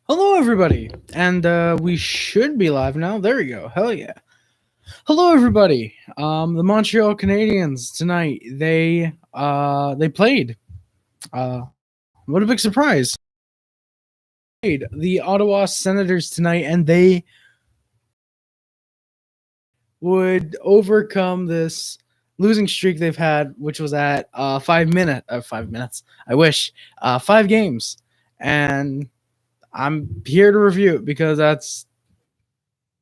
Hello, everybody, and we should be live now. There we go. Hell yeah! Hello, everybody. The Montreal Canadiens tonight. They played. What a big surprise! Played the Ottawa Senators tonight, and they would overcome this losing streak they've had, which was at 5 minutes. I wish 5 games, and I'm here to review it because that's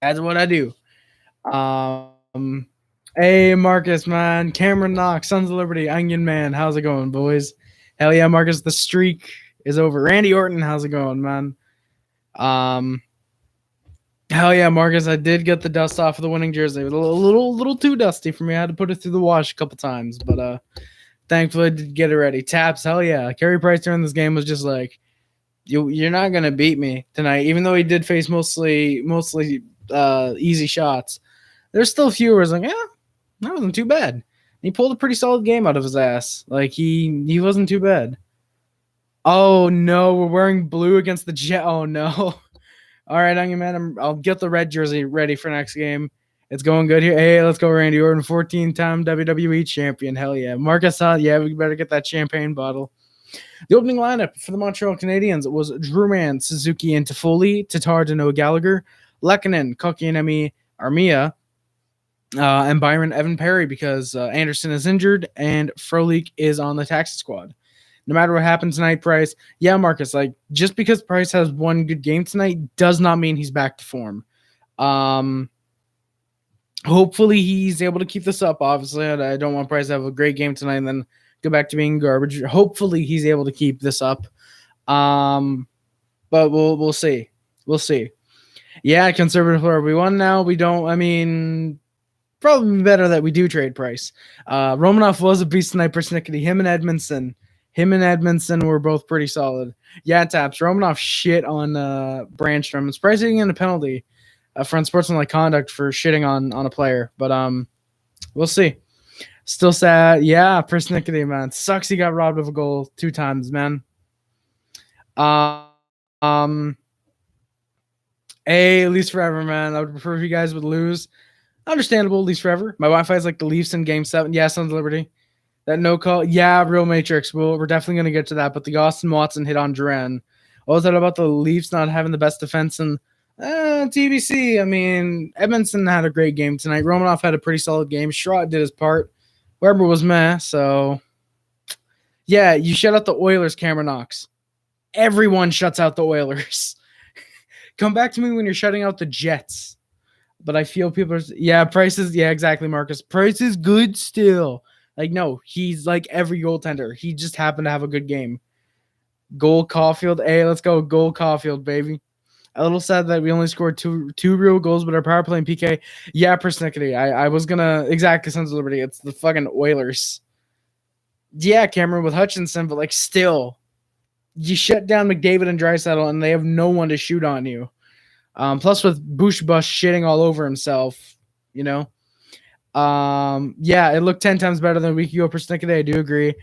what I do. Hey Marcus, man, Cameron Knox, Sons of Liberty, Onion Man, how's it going, boys? Hell yeah, Marcus, the streak is over. Randy Orton, how's it going, man? Um, hell yeah, Marcus, I did get the dust off of the winning jersey. It was a little too dusty for me. I had to put it through the wash a couple times, but thankfully I did get it ready. Taps, hell yeah. Carey Price during this game was just like, you're not gonna beat me tonight, even though he did face mostly easy shots. There's still a few where it's like, yeah, that wasn't too bad. He pulled a pretty solid game out of his ass. Like he wasn't too bad. Oh no, we're wearing blue against the Jet. Oh no. All right, Onion Man, I'll get the red jersey ready for next game. It's going good here. Hey, let's go, Randy Orton, 14-time WWE champion. Hell yeah. Marcus, yeah, we better get that champagne bottle. The opening lineup for the Montreal Canadiens was Drewman, Suzuki, and Toffoli, Tatar, Dano, Gallagher, Lehkonen, Kotkaniemi, Armia, and Byron Evan Perry because Anderson is injured and Frolik is on the taxi squad. No matter what happens tonight, Price, yeah, Marcus, like just because Price has one good game tonight does not mean he's back to form. Hopefully he's able to keep this up. Obviously, I don't want Price to have a great game tonight and then go back to being garbage. Hopefully he's able to keep this up. But we'll see. We'll see. Yeah, conservative floor. We won now. We don't. I mean, probably better that we do trade Price. Romanov was a beast tonight. Persnickety. Him and Edmondson were both pretty solid. Yeah, Taps. Romanov shit on Brandstrom. It's Price getting a penalty for unsportsmanlike conduct for shitting on a player. But we'll see. Still sad. Yeah, Persnickety, man. Sucks he got robbed of a goal 2 times, man. Hey, Leafs forever, man. I would prefer if you guys would lose. Understandable, Leafs forever. My Wi-Fi is like the Leafs in Game 7. Yeah, Sons of Liberty. That no call. Yeah, real Matrix. We're definitely going to get to that. But the Austin Watson hit on Duran. What was that about the Leafs not having the best defense in TBC? I mean, Edmondson had a great game tonight. Romanoff had a pretty solid game. Schrott did his part. Weber was meh. So, yeah, you shut out the Oilers, Cameron Knox. Everyone shuts out the Oilers. Come back to me when you're shutting out the Jets. But I feel people are, yeah, Price is, yeah, exactly, Marcus. Price is good still. Like, no, he's like every goaltender. He just happened to have a good game. Goal Caulfield. Hey, let's go. Goal Caulfield, baby. A little sad that we only scored two real goals, but our power play and PK. Yeah, Persnickety. I was going to, exactly, Sons of Liberty. It's the fucking Oilers. Yeah, Cameron with Hutchinson, but like still, you shut down McDavid and Draisaitl, and they have no one to shoot on you. Plus with Bush-Bush shitting all over himself, you know. Yeah, it looked 10 times better than a week ago. Persnickety, I do agree.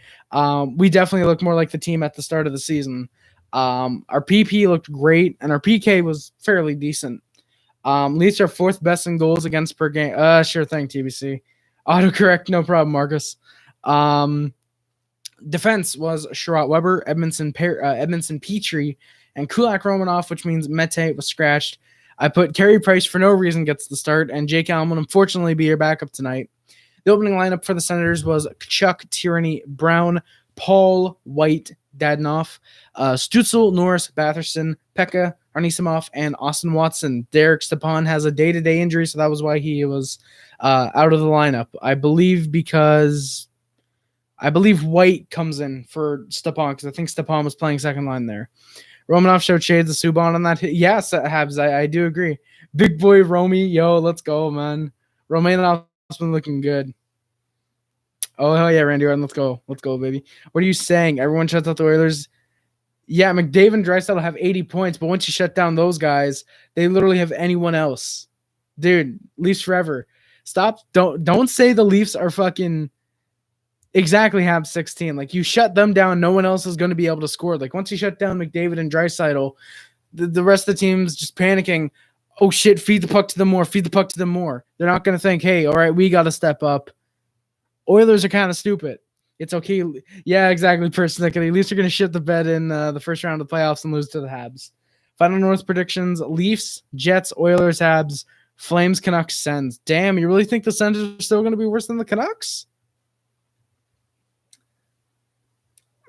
We definitely look more like the team at the start of the season. Our PP looked great, and our PK was fairly decent. Leafs are 4th best in goals against per game. Sure thing, TBC. Autocorrect, no problem, Marcus. Defense was Sherrod Weber, Edmondson Petry, and Kulak Romanoff, which means Mete was scratched. I put Carey Price for no reason gets the start, and Jake Allen will unfortunately be your backup tonight. The opening lineup for the Senators was Chuck, Tierney, Brown, Paul, White, Dadnoff, Stutzel, Norris, Batherson, Pekka, Anisimov, and Austin Watson. Derek Stepan has a day-to-day injury, so that was why he was out of the lineup. I believe White comes in for Stepan because I think Stepan was playing second line there. Romanoff showed shades of Subban on that hit. Yes, Habs, I do agree. Big boy Romy, yo, let's go, man. Romanoff's been looking good. Oh, hell yeah, Randy Orton, let's go. Let's go, baby. What are you saying? Everyone shuts out the Oilers? Yeah, McDavid and Draisaitl have 80 points, but once you shut down those guys, they literally have anyone else. Dude, Leafs forever. Stop. Don't say the Leafs are fucking exactly Habs 16. Like, you shut them down, no one else is going to be able to score. Like, once you shut down McDavid and Draisaitl, the rest of the team's just panicking. Oh shit, feed the puck to them more, feed the puck to them more. They're not going to think, hey, all right, we got to step up. Oilers are kind of stupid. It's okay. Yeah, exactly, persnickety. At least you're going to shit the bed in the first round of the playoffs and lose to the Habs. Final North predictions: Leafs, Jets, Oilers, Habs, Flames, Canucks, Sens. Damn, you really think the Sens are still going to be worse than the Canucks?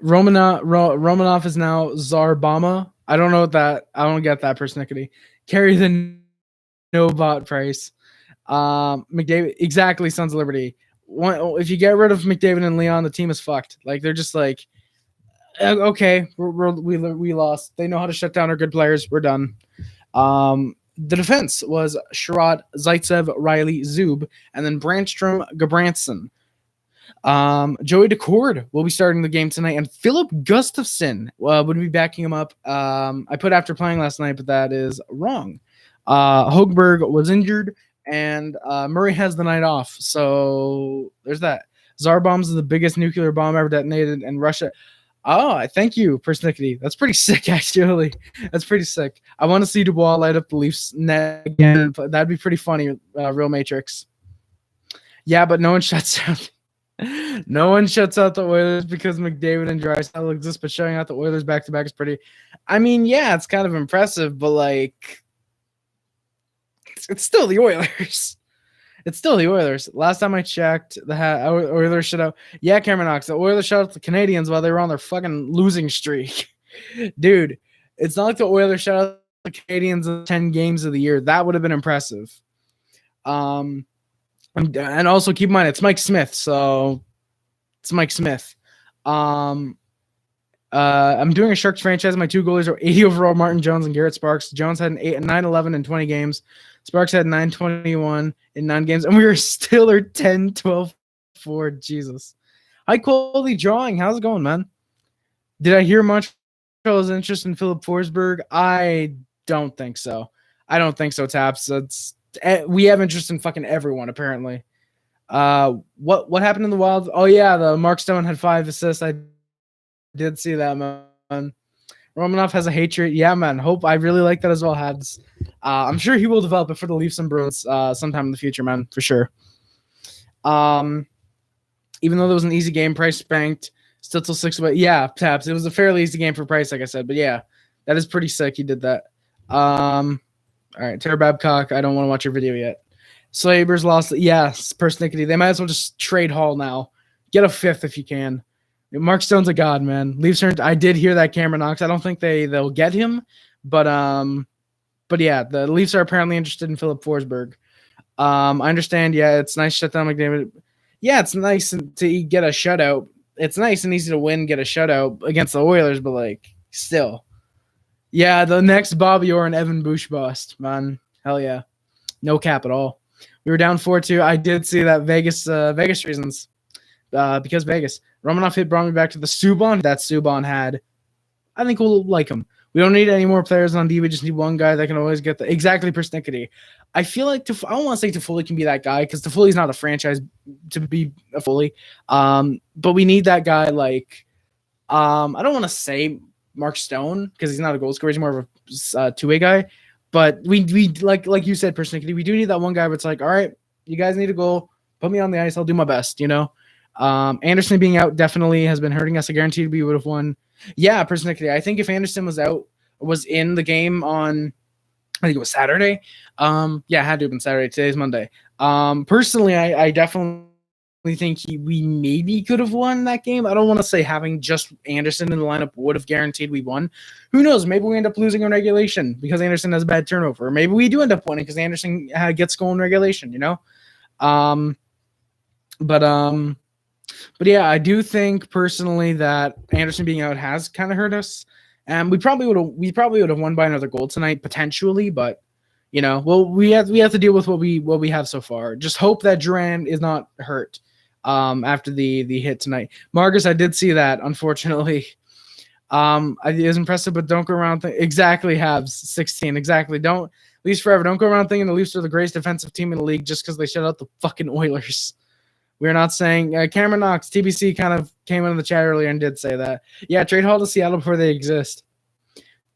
Romanov is now Zarbama. I don't know what that. I don't get that, persnickety. Carry the no bot price. McDavid, exactly, Sons of Liberty. If you get rid of McDavid and Leon, the team is fucked. Like, they're just like, okay, we lost. They know how to shut down our good players. We're done. The defense was Sherrod, Zaitsev, Riley, Zub, and then Brandstrom, Gabranson. Joey Decord will be starting the game tonight, and Philip Gustafson would be backing him up. I put after playing last night, but that is wrong. Hogberg was injured, and Murray has the night off. So there's that. Tsar bombs is the biggest nuclear bomb ever detonated in Russia. Oh, thank you, persnickety. That's pretty sick, actually. That's pretty sick. I want to see Dubois light up the Leafs net again. That'd be pretty funny, Real Matrix. Yeah, but no one shuts out. No one shuts out the Oilers because McDavid and Draisaitl exist, but shutting out the Oilers back-to-back is pretty... I mean, yeah, it's kind of impressive, but, like... It's still the Oilers. It's still the Oilers. Last time I checked, the Oilers shut out... Yeah, Cameron Knox, the Oilers shut out the Canadiens while they were on their fucking losing streak. Dude, it's not like the Oilers shut out the Canadiens in 10 games of the year. That would have been impressive. And also keep in mind, it's Mike Smith, so it's Mike Smith. I'm doing a Sharks franchise. My two goalies are 80 overall, Martin Jones and Garrett Sparks. Jones had an 9-11 in 20 games. Sparks had 9-21 in 9 games, and we were still 10-12-4. Jesus. High quality drawing. How's it going, man? Did I hear Montreal's interest in Philip Forsberg? I don't think so. I don't think so, Taps. We have interest in fucking everyone, apparently. What happened in the Wild? Oh, yeah, the Mark Stone had 5 assists. I did see that, man. Romanov has a hatred. Yeah, man. I really like that as well, Habs. I'm sure he will develop it for the Leafs and Bruins sometime in the future, man, for sure. Even though there was an easy game, Price spanked, still till 6 away. Yeah, Taps. It was a fairly easy game for Price, like I said. But yeah, that is pretty sick. He did that. All right, Tara Babcock, I don't want to watch your video yet. Sabres lost. Yeah, persnickety. They might as well just trade Hall now. Get a 5th if you can. Mark Stone's a god, man. Leafs aren't. I did hear that Cameron Knox. I don't think they'll get him, but yeah, the Leafs are apparently interested in Philip Forsberg. I understand. Yeah, it's nice to shut down McDavid. Yeah, it's nice to get a shutout. It's nice and easy to win, get a shutout against the Oilers, but like still. Yeah, the next Bobby Orr and Evan Bush bust, man. Hell yeah. No cap at all. We were down 4-2. I did see that Vegas reasons. Because Vegas. Romanov brought me back to the Subban that Subban had. I think we'll like him. We don't need any more players on D. We just need one guy that can always get the exactly persnickety. I feel like I don't want to say Toffoli can be that guy because Toffoli's not a franchise to be a Foley. But we need that guy like I don't want to say Mark Stone because he's not a goal scorer. He's more of a two-way guy. But we like you said, persnickety. We do need that one guy. But it's like, all right, you guys need a goal. Put me on the ice. I'll do my best. You know. Anderson being out definitely has been hurting us. I guarantee we would have won. Yeah, persnickety. I think if Anderson was in the game on, I think it was Saturday. Yeah, it had to have been Saturday. Today's Monday. Personally, I definitely think we maybe could have won that game. I don't want to say having just Anderson in the lineup would have guaranteed we won. Who knows? Maybe we end up losing in regulation because Anderson has a bad turnover. Or maybe we do end up winning because Anderson gets goal in regulation, you know? But yeah, I do think personally that Anderson being out has kind of hurt us. And we probably would have won by another goal tonight, potentially, but you know, well, we have to deal with what we have so far. Just hope that Duran is not hurt after the hit tonight. Marcus, I did see that, unfortunately. It was impressive, but don't go around exactly Habs 16. Exactly. Don't Leafs forever. Don't go around thinking the Leafs are the greatest defensive team in the league just because they shut out the fucking Oilers. We're not saying Cameron Knox, TBC kind of came into the chat earlier and did say that. Yeah, trade Hall to Seattle before they exist.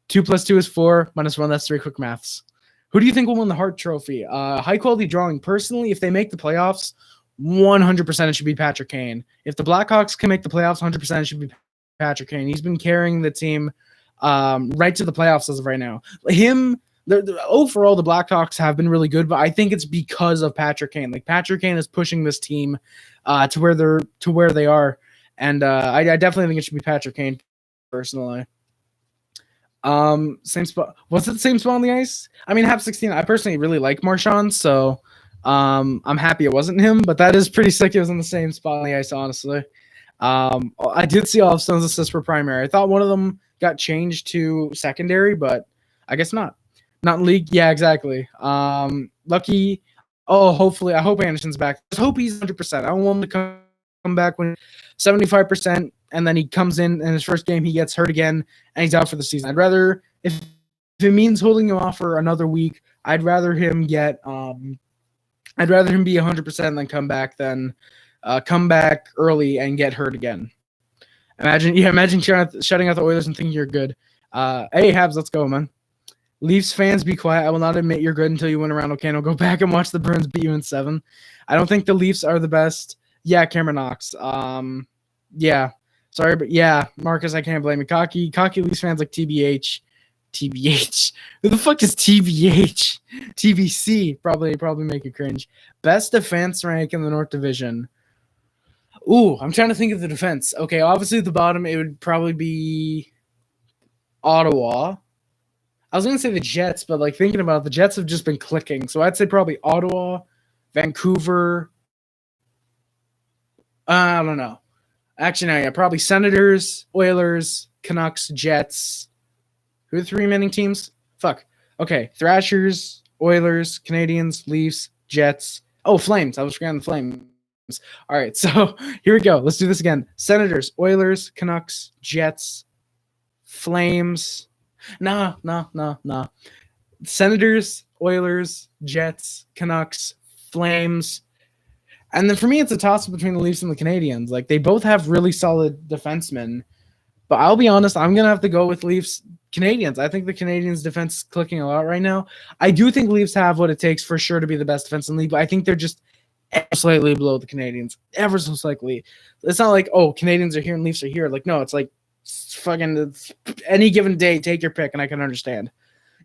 2 + 2 is 4, -1, that's 3 quick maths. Who do you think will win the Hart Trophy? High quality drawing. Personally, if they make the playoffs, 100% it should be Patrick Kane. If the Blackhawks can make the playoffs, 100% it should be Patrick Kane. He's been carrying the team right to the playoffs as of right now. Overall, the Blackhawks have been really good, but I think it's because of Patrick Kane. Like, Patrick Kane is pushing this team to where they are, and I definitely think it should be Patrick Kane personally. Same spot. Was it the same spot on the ice? I mean, Habs 16. I personally really like Marchand, so I'm happy it wasn't him. But that is pretty sick. It was on the same spot on the ice, honestly. I did see all of Stone's assists for primary. I thought one of them got changed to secondary, but I guess not. Not in league. Yeah, exactly. Lucky. Oh, hopefully. I hope Anderson's back. I hope he's 100%. I don't want him to come back when 75%, and then he comes in his first game, he gets hurt again, and he's out for the season. I'd rather, if it means holding him off for another week, I'd rather him be 100% than come back early and get hurt again. Imagine shutting out the Oilers and thinking you're good. Hey, Habs, let's go, man. Leafs fans, be quiet. I will not admit you're good until you win a round. Okay, I'll go back and watch the Bruins beat you in 7. I don't think the Leafs are the best. Yeah, Cameron Knox. Yeah. Sorry, but yeah, Marcus, I can't blame you. Cocky Leafs fans like TBH. TBH. Who the fuck is TBH? TBC. Probably make you cringe. Best defense rank in the North Division. Ooh, I'm trying to think of the defense. Okay, obviously at the bottom, it would probably be Ottawa. I was going to say the Jets, but like thinking about it, the Jets have just been clicking. So I'd say probably Ottawa, Vancouver. I don't know. Actually, no, yeah, probably Senators, Oilers, Canucks, Jets. Who are the 3 remaining teams? Fuck. Okay, Thrashers, Oilers, Canadiens, Leafs, Jets. Oh, Flames. I was forgetting the Flames. All right, so here we go. Let's do this again. Senators, Oilers, Canucks, Jets, Flames. Nah. Senators, Oilers, Jets, Canucks, Flames. And then for me, it's a toss-up between the Leafs and the Canadiens. Like, they both have really solid defensemen. But I'll be honest, I'm going to have to go with Leafs Canadiens. I think the Canadiens' defense is clicking a lot right now. I do think Leafs have what it takes for sure to be the best defense in the league, but I think they're just slightly below the Canadiens. Ever so slightly. It's not like, oh, Canadiens are here and Leafs are here. Like, no, it's like it's any given day, take your pick, and I can understand.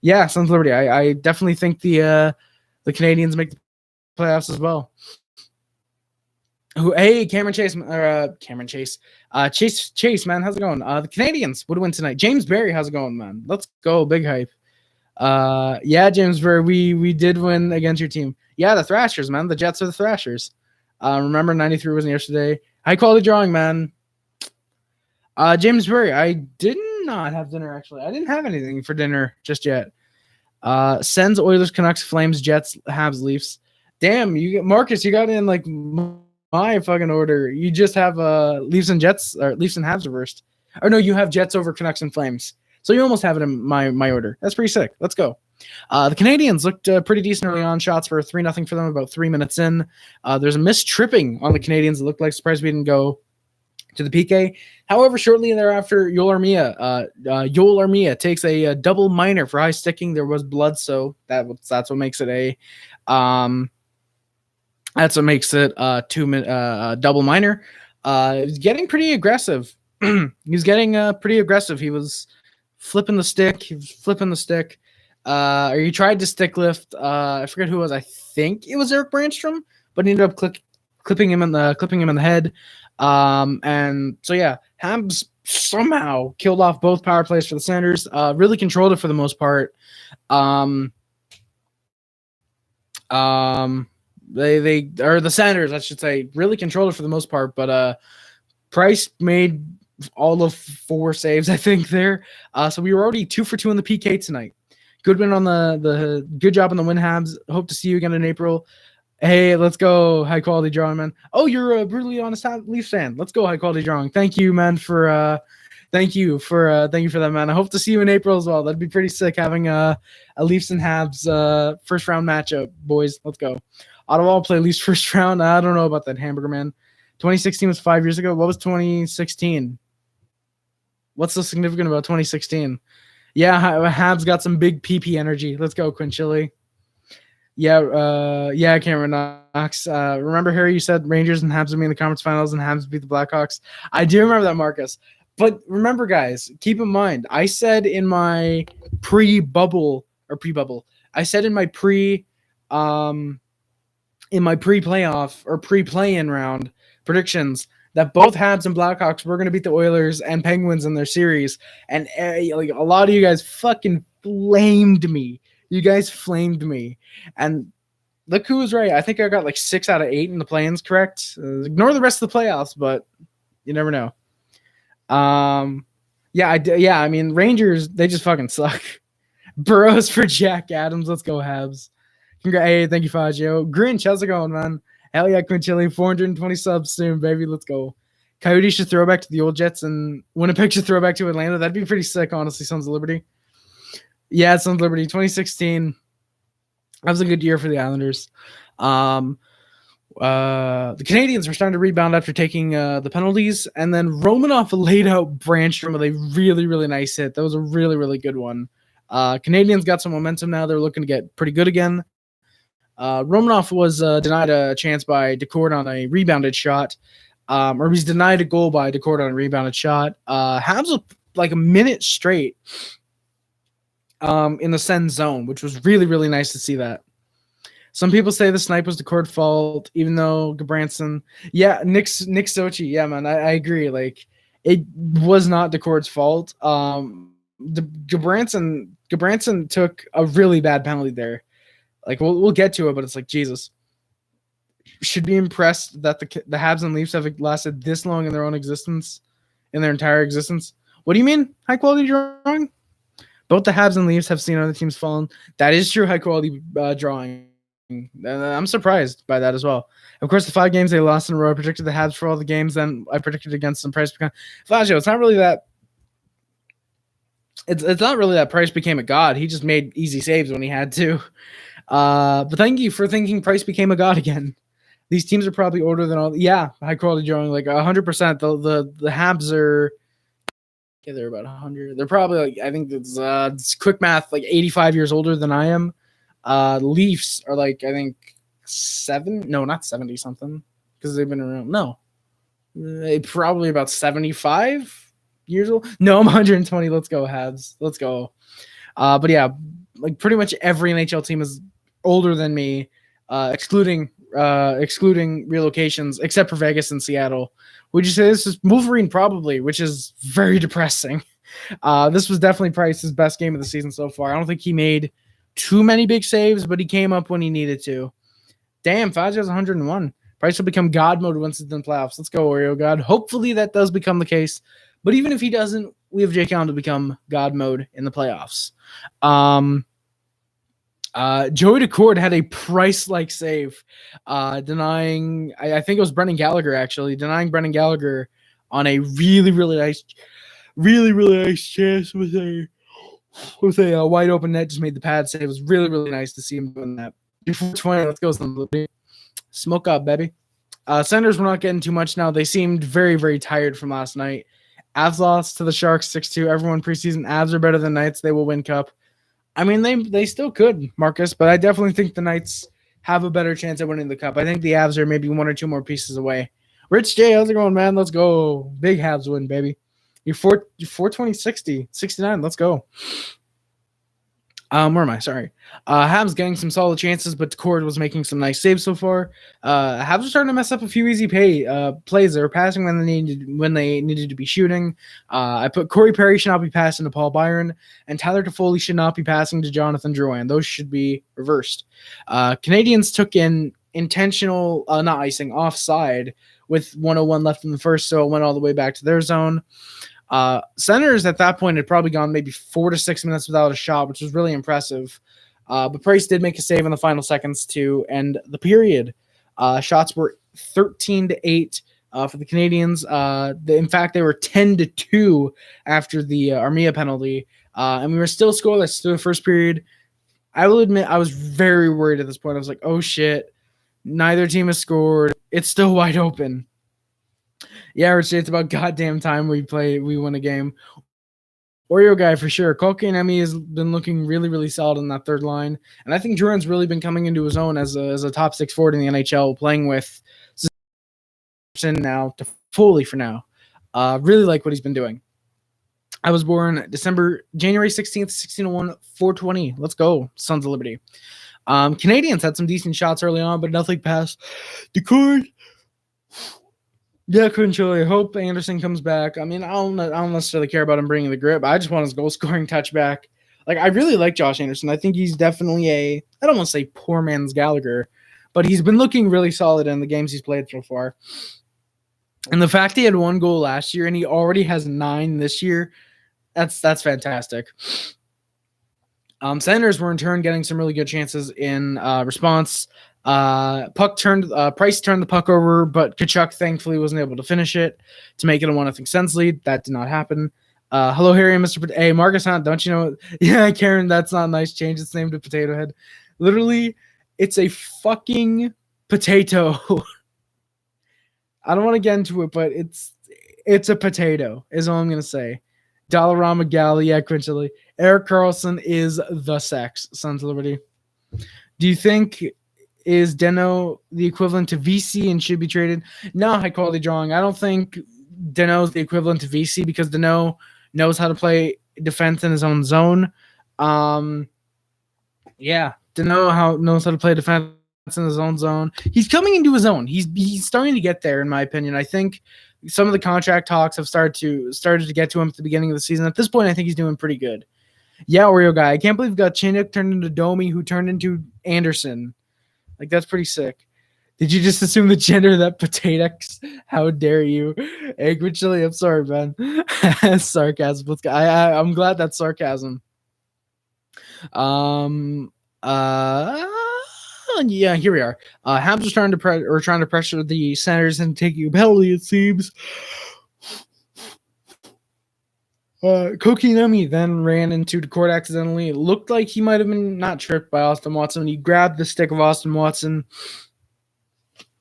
Yeah, Sons of Liberty. I definitely think the Canadiens make the playoffs as well. Hey, Chase, man, how's it going? The Canadiens would win tonight. James Barry, how's it going, man? Let's go, big hype. Yeah, James Barry, we did win against your team. Yeah, the Thrashers, man. The Jets are the Thrashers. Remember, 93 wasn't yesterday. High quality drawing, man. James Barry, I did not have dinner, actually. I didn't have anything for dinner just yet. Sens, Oilers, Canucks, Flames, Jets, Habs, Leafs. Damn, Marcus, you got in like my fucking order. You just have Leafs and Jets, or Leafs and Habs reversed. Or no, you have Jets over Canucks and Flames. So you almost have it in my order. That's pretty sick. Let's go. The Canadiens looked pretty decent early on. Shots for 3-0 for them about 3 minutes in. There's a missed tripping on the Canadiens. It looked like surprised we didn't go to the PK. However, shortly thereafter, Yoel Armia takes a double minor for high sticking. There was blood, so that's what makes it a double minor. He's getting pretty aggressive. He's getting pretty aggressive. He was flipping the stick. Or he tried to stick lift. I forget who it was. I think it was Eric Brandstrom, but he ended up clipping him in the head. And so yeah, Habs somehow killed off both power plays for the Senators. Really controlled it for the most part. The Senators, I should say, really controlled it for the most part. But Price made all of 4 saves, I think there. So we were already 2 for 2 in the PK tonight. Good win on the good job on the win, Habs. Hope to see you again in April. Hey, let's go, high quality drawing, man. Oh, you're a brutally honest Leafs fan. Let's go, high quality drawing. Thank you, man, thank you for that, man. I hope to see you in April as well. That'd be pretty sick having a Leafs and Habs first round matchup, boys. Let's go. Ottawa will play Leafs first round. I don't know about that, hamburger man. 2016 was 5 years ago. What was 2016? What's so significant about 2016? Yeah, Habs got some big PP energy. Let's go, Quinchilli. Yeah, Cameron Knox. Remember, Harry, you said Rangers and Habs would be in the conference finals and Habs beat the Blackhawks? I do remember that, Marcus. But remember, guys, keep in mind, I said in my pre-bubble, I said in my pre-playoff or pre-play-in round predictions that both Habs and Blackhawks were going to beat the Oilers and Penguins in their series. And like a lot of you guys fucking flamed me. You guys flamed me. And look who was right. I think I got like 6 out of 8 in the play-ins correct. Ignore the rest of the playoffs, but you never know. I mean, Rangers, they just fucking suck. Burrows for Jack Adams. Let's go, Habs. Hey, thank you, Fagio. Grinch, how's it going, man? Hell yeah, Quinchilli. 420 subs soon, baby. Let's go. Coyote should throw back to the old Jets, and Winnipeg should throw back to Atlanta. That'd be pretty sick, honestly, Sons of Liberty. Yeah, Sons of Liberty. 2016. That was a good year for the Islanders. The Canadiens were starting to rebound after taking the penalties, and then Romanoff laid out Brandstrom with a really, really nice hit. That was a really, really good one. Canadiens got some momentum now. They're looking to get pretty good again. Romanoff was denied a chance by Decord on a rebounded shot, or he's denied a goal by Decord on a rebounded shot. Habs was like a minute straight in the send zone, which was really, really nice to see that. Some people say the snipe was Decord's fault, even though Gabranson. Yeah, Nick Sochi. Yeah, man, I agree. Like, it was not Decord's fault. Gabranson took a really bad penalty there. Like, we'll get to it, but it's like, Jesus. Should be impressed that the Habs and Leafs have lasted this long in their own existence, in their entire existence. What do you mean, high quality drawing? Both the Habs and Leafs have seen other teams fallen. That is true, high quality drawing. I'm surprised by that as well. Of course, the 5 games they lost in a row, I predicted the Habs for all the games. Then I predicted against them. Price became Flaggio. It's not really that. It's not really that Price became a god. He just made easy saves when he had to. But thank you for thinking Price became a god again. These teams are probably older than all. Yeah, high quality drawing, like 100%. The Habs are. Yeah, they're about 100. They're probably like, I think it's quick math, like 85 years older than I am. Leafs are like, I think 70 something, because they've been around. No, probably about 75 years old. No, I'm 120. Let's go, Habs. Let's go. But yeah, like pretty much every NHL team is older than me, excluding relocations, except for Vegas and Seattle. Would you say this is Wolverine? Probably, which is very depressing. This was definitely Price's best game of the season so far. I don't think he made too many big saves, but he came up when he needed to. Damn, Fagio's 101. Price will become God mode once it's in playoffs. Let's go, Oreo God. Hopefully that does become the case. But even if he doesn't, we have Jake Allen to become God mode in the playoffs. Joey Decord had a Price-like save, denying, I think it was Brendan Gallagher, actually, denying Brendan Gallagher on a really, really nice chance with a wide open net. Just made the pad save. It was really, really nice to see him doing that. 420, let's go, somebody. Smoke up, baby. Senators were not getting too much now. They seemed very, very tired from last night. Avs lost to the Sharks 6-2. Everyone preseason, Avs are better than Knights. They will win Cup. I mean, they still could, Marcus, but I definitely think the Knights have a better chance at winning the Cup. I think the Avs are maybe 1 or 2 more pieces away. Rich J, how's it going, man? Let's go. Big Habs win, baby. You're 420, 60, 69. Let's go. Where am I? Sorry. Habs getting some solid chances, but Decord was making some nice saves so far. Habs are starting to mess up a few easy plays. They were passing when they needed to be shooting. I put Corey Perry should not be passing to Paul Byron, and Tyler Toffoli should not be passing to Jonathan Drouin. Those should be reversed. Canadiens took in intentional, not icing, offside with 1:01 left in the first, so it went all the way back to their zone. Senators at that point had probably gone maybe 4 to 6 minutes without a shot, which was really impressive. But Price did make a save in the final seconds to end the period. Shots were 13-8 for the Canadiens. In fact, they were 10-2 after the Armia penalty, and we were still scoreless through the first period. I will admit I was very worried at this point. I was like, oh shit, neither team has scored. It's still wide open. Yeah, Rich, it's about goddamn time we win a game. Oreo guy for sure. Kotkaniemi has been looking really, really solid in that third line. And I think Duran's really been coming into his own as a top 6 forward in the NHL, playing with now to Toffoli for now. Really like what he's been doing. I was born January 16th, 1601, 420. Let's go, Sons of Liberty. Canadiens had some decent shots early on, but nothing past the cord. Yeah, couldn't really hope Anderson comes back. I mean, I don't necessarily care about him bringing the grip. I just want his goal scoring touchback. Like, I really like Josh Anderson. I think he's definitely I don't want to say poor man's Gallagher, but he's been looking really solid in the games he's played so far. And the fact he had 1 goal last year and he already has 9 this year, that's fantastic. Senators were in turn getting some really good chances in response. Price turned the puck over, but Tkachuk thankfully wasn't able to finish it to make it a 1-0 Sens lead. That did not happen. Hello, Harry and Mr. Hey, Marcus Hunt, don't you know? Yeah, Karen, that's not nice. Change its name to Potato Head. Literally, it's a fucking potato. I don't want to get into it, but it's a potato, is all I'm going to say. Dollarama Gal, yeah, Quinchily. Eric Carlson is the sex, Sons of Liberty. Do you think is Deno the equivalent to VC and should be traded? No, high quality drawing. I don't think Deno is the equivalent to VC because Deno knows how to play defense in his own zone. Deno knows how to play defense in his own zone. He's coming into his own. He's starting to get there, in my opinion. I think some of the contract talks have started to get to him at the beginning of the season. At this point, I think he's doing pretty good. Yeah, Oreo guy. I can't believe we got Chinook turned into Domi, who turned into Anderson. Like, that's pretty sick. Did you just assume the gender of that potatoes? How dare you? Hey, good chili. I'm sorry, man. Sarcasm. I'm glad that's sarcasm. Yeah, here we are. Habs was trying to pressure the Senators and taking a penalty, it seems. Kotkaniemi then ran into the court accidentally. It looked like he might have been not tripped by Austin Watson. He grabbed the stick of Austin Watson,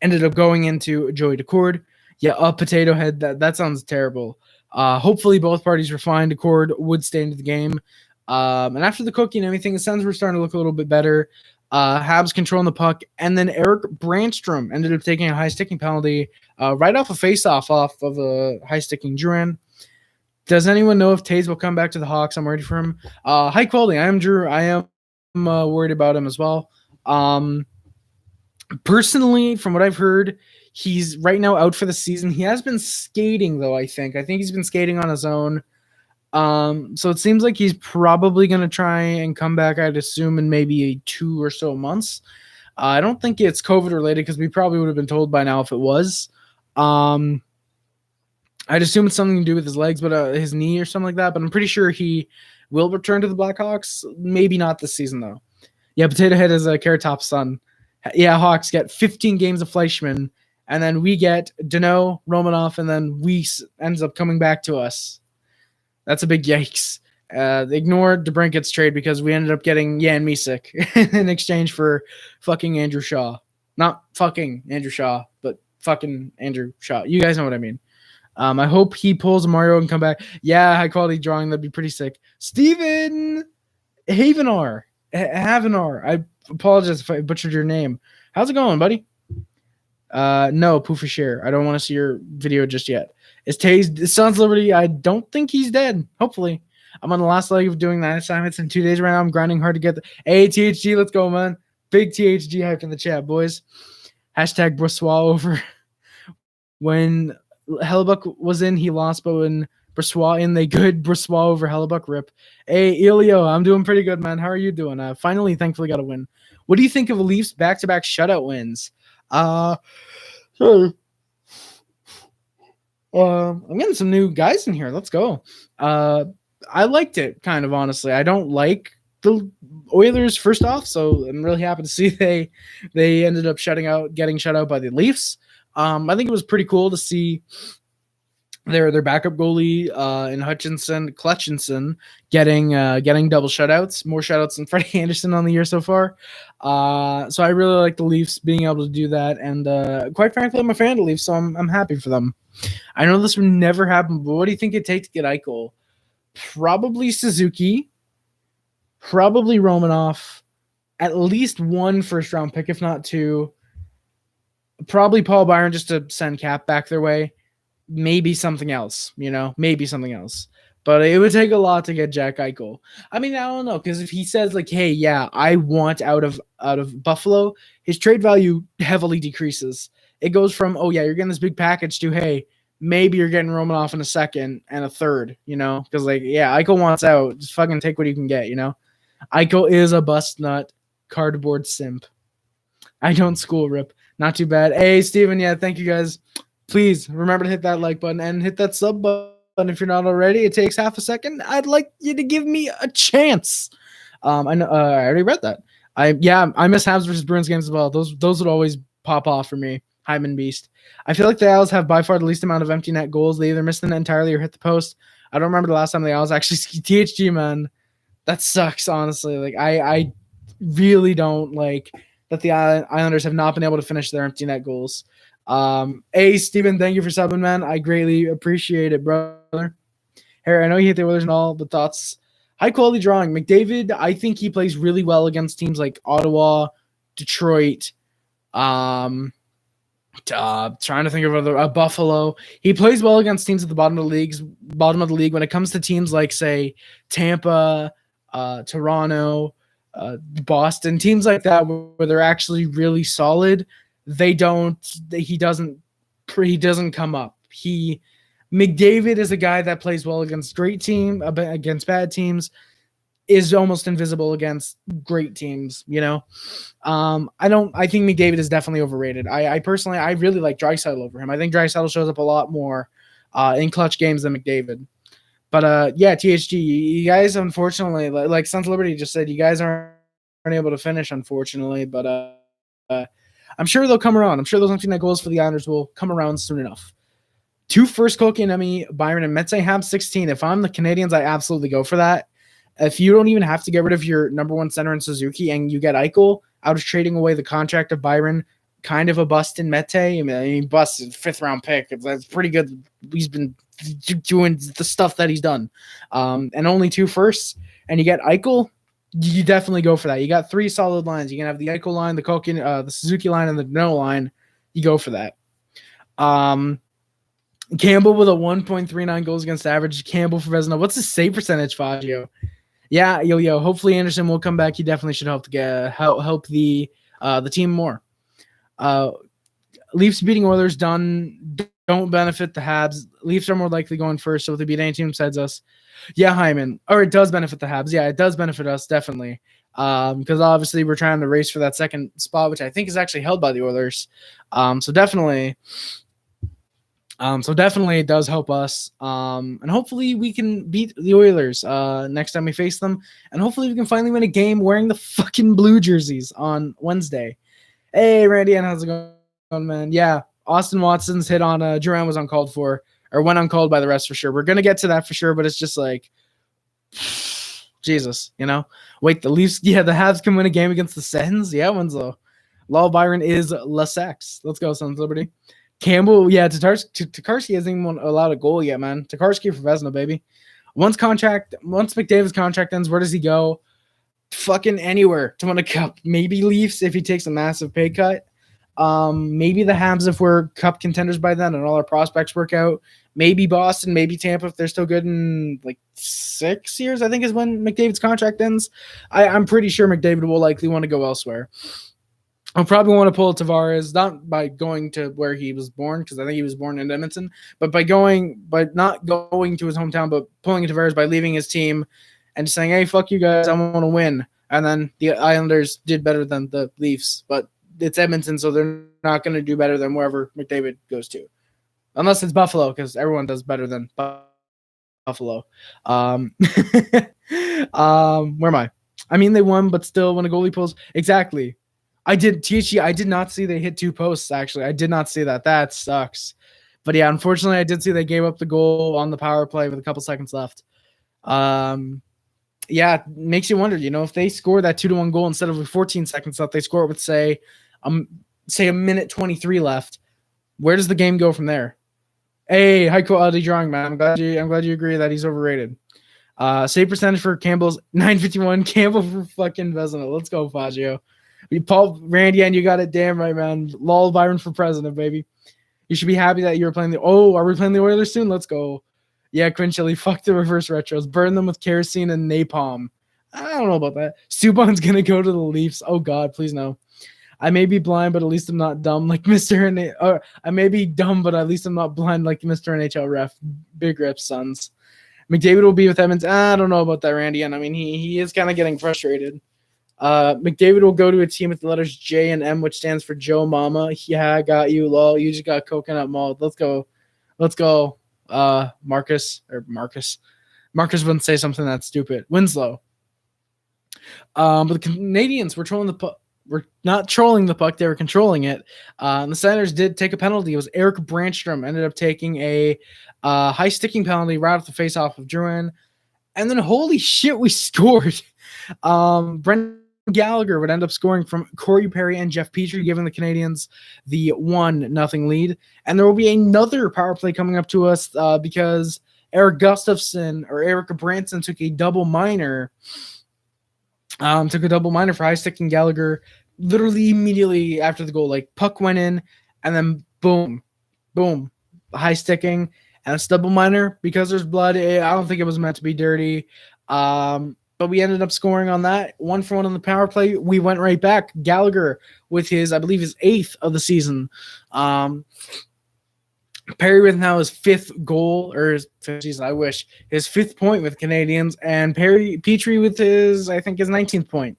ended up going into Joey Decord. Yeah, a potato head. That sounds terrible. Hopefully both parties were fine. Decord would stay into the game. And after the Kotkaniemi thing, the Sens were starting to look a little bit better. Habs controlling the puck, and then Eric Brandstrom ended up taking a high sticking penalty right off a face-off off of a high sticking Duran. Does anyone know if Taze will come back to the Hawks? I'm ready for him. High quality. I am Drew. I am worried about him as well. Personally, from what I've heard, he's right now out for the season. He has been skating, though, I think. He's been skating on his own. So it seems like he's probably going to try and come back, I'd assume, in maybe 2 or so months. I don't think it's COVID related because we probably would have been told by now if it was. I'd assume it's something to do with his legs, but his knee or something like that. But I'm pretty sure he will return to the Blackhawks. Maybe not this season, though. Yeah, Potato Head is a Carrot Top's son. Yeah, Hawks get 15 games of Fleischman, and then we get Dano, Romanoff, and then Weiss ends up coming back to us. That's a big yikes. Ignore DeBrincat's trade because we ended up getting Jan Misek in exchange for fucking Andrew Shaw. Not fucking Andrew Shaw, but fucking Andrew Shaw. You guys know what I mean. I hope he pulls a Mario and come back. Yeah, high quality drawing. That'd be pretty sick. Steven Havenar. I apologize if I butchered your name. How's it going, buddy? No, Poof for sure. I don't want to see your video just yet. Is Taze Sons Liberty? I don't think he's dead. Hopefully. I'm on the last leg of doing 9 assignments in 2 days right now. I'm grinding hard to get the THG. Let's go, man. Big THG hype in the chat, boys. Hashtag Brossois over. When Hellebuck was in, he lost, but when Brossois in, they good. Brossois over Hellebuck, rip. Hey, Elio, I'm doing pretty good, man. How are you doing? Finally, thankfully, got a win. What do you think of Leafs back-to-back shutout wins? I'm getting some new guys in here. Let's go. I liked it, kind of, honestly. I don't like the Oilers, first off, so I'm really happy to see they ended up getting shut out by the Leafs. I think it was pretty cool to see their backup goalie in Clutchinson getting double shutouts, more shutouts than Freddie Anderson on the year so far. So I really like the Leafs being able to do that, and quite frankly, I'm a fan of the Leafs, so I'm happy for them. I know this would never happen, but what do you think it'd take to get Eichel? probably Suzuki, probably Romanov, at least one first-round pick, if not two. Probably Paul Byron just to send Cap back their way. Maybe something else, maybe something else. But it would take a lot to get Jack Eichel. I mean, I don't know, because if he says like, "Hey, yeah, I want out of Buffalo," his trade value heavily decreases. It goes from, "Oh yeah, you're getting this big package," to, "Hey, maybe you're getting Romanoff in a second and a third," because like, yeah, Eichel wants out. Just fucking take what you can get, Eichel is a bust nut cardboard simp. I don't school rip. Not too bad. Hey, Steven, yeah, thank you guys. Please remember to hit that like button and hit that sub button if you're not already. It takes half a second. I'd like you to give me a chance. I know I already read that. I miss Habs versus Bruins games as well. Those would always pop off for me. Hyman Beast. I feel like the Owls have by far the least amount of empty net goals. They either miss the net entirely or hit the post. I don't remember the last time the Owls actually THG, man. That sucks, honestly. Like I really don't like that the Islanders have not been able to finish their empty net goals. Hey, Steven, thank you for subbing, man. I greatly appreciate it, brother. Harry, I know you hate the Oilers and all, but thoughts? High quality drawing. McDavid, I think he plays really well against teams like Ottawa, Detroit, trying to think of other Buffalo. He plays well against teams at the bottom of the league. When it comes to teams like, say, Tampa, Toronto, Boston, teams like that where they're actually really solid, he doesn't come up. McDavid is a guy that plays well against against bad teams, is almost invisible against great teams, I think McDavid is definitely overrated. I personally really like Draisaitl over him. I think Draisaitl shows up a lot more in clutch games than McDavid. But yeah, THG, you guys, unfortunately, like Sons of Liberty just said, you guys aren't able to finish, unfortunately. But I'm sure they'll come around. I'm sure those empty net goals for the Islanders will come around soon enough. 2 first, Kotkaniemi, Byron, and Metsä have 16. If I'm the Canadiens, I absolutely go for that. If you don't even have to get rid of your number one center in Suzuki and you get Eichel out of trading away the contract of Byron, kind of a bust in Metsä. I mean, busted 5th-round pick. That's pretty good. He's been doing the stuff that he's done. And only 2 firsts, and you get Eichel, you definitely go for that. You got 3 solid lines. You can have the Eichel line, the Suzuki line, and the No line. You go for that. Campbell with a 1.39 goals against average. Campbell for Vezina. What's his save percentage, Faggio? Yeah, yo. Hopefully Anderson will come back. He definitely should help the team more. Leafs beating Oilers don't benefit the Habs. Leafs are more likely going first, so if they beat any team besides us. Yeah, Hyman. Or it does benefit the Habs. Yeah, it does benefit us, definitely. Because obviously we're trying to race for that second spot, which I think is actually held by the Oilers. So definitely it does help us. And hopefully we can beat the Oilers next time we face them. And hopefully we can finally win a game wearing the fucking blue jerseys on Wednesday. Hey, Randy, and how's it going, man? Yeah, Austin Watson's hit on Duran was uncalled for, or went uncalled by the rest for sure. We're going to get to that for sure, but it's just like, Jesus, Wait, the Leafs, the Habs can win a game against the Sens? Yeah, Winslow. Law Byron is La Sex. Let's go, Sons Liberty. Campbell, yeah, Tokarski hasn't even allowed a goal yet, man. Tokarski for Vezina, baby. Once McDavid's contract ends, where does he go? Fucking anywhere to win a cup. Maybe Leafs if he takes a massive pay cut. Maybe the Habs if we're cup contenders by then and all our prospects work out. Maybe Boston, maybe Tampa if they're still good in like 6 years, I think is when McDavid's contract ends. I'm pretty sure McDavid will likely want to go elsewhere. I'll probably want to pull Tavares, not by going to where he was born, because I think he was born in Edmonton, but by not going to his hometown, but pulling Tavares by leaving his team and just saying, hey, fuck you guys, I want to win. And then the Islanders did better than the Leafs, but it's Edmonton, so they're not going to do better than wherever McDavid goes to. Unless it's Buffalo, because everyone does better than Buffalo. Where am I? I mean, they won, but still, when a goalie pulls. Exactly. I did not see they hit 2 posts, actually. I did not see that. That sucks. But yeah, unfortunately, I did see they gave up the goal on the power play with a couple seconds left. Yeah, it makes you wonder, if they score that 2-1 goal instead of 14 seconds left, they score it with, say a minute 23 left. Where does the game go from there? Hey, high quality drawing, man. I'm glad you agree that he's overrated. Save percentage for Campbell's 951. Campbell for fucking Vezina. Let's go, Faggio. Paul Randy, and you got it damn right, man. Lol Byron for president, baby. You should be happy that you're playing are we playing the Oilers soon? Let's go. Yeah, Quinn Chili, fuck the reverse retros. Burn them with kerosene and napalm. I don't know about that. Subban's going to go to the Leafs. Oh, God, please no. I may be blind, but at least I'm not dumb like Mr. Or I may be dumb, but at least I'm not blind like Mr. NHL ref. Big rips, sons. McDavid will be with Edmonds. I don't know about that, Randy. And I mean, he is kind of getting frustrated. McDavid will go to a team with the letters J and M, which stands for Joe Mama. Yeah, I got you, lol. You just got coconut malt. Let's go. Marcus. Marcus wouldn't say something that stupid. Winslow. But the Canadiens were trolling the puck. We're not trolling the puck; they were controlling it. And the Senators did take a penalty. It was Eric Brandstrom ended up taking a high sticking penalty right off the face-off of Drouin, and then holy shit, we scored. Brendan Gallagher would end up scoring from Corey Perry and Jeff Petry, giving the Canadiens the 1-0 lead. And there will be another power play coming up to us because Eric Branson took a double minor. Took a double minor for high sticking Gallagher literally immediately after the goal. Like puck went in and then boom, high sticking and a double minor because there's blood. I don't think it was meant to be dirty. But we ended up scoring on that 1-for-1 on the power play. We went right back. Gallagher with his 8th of the season. Perry with now his 5th goal, or his 5th point with Canadiens, and Petry with his 19th point.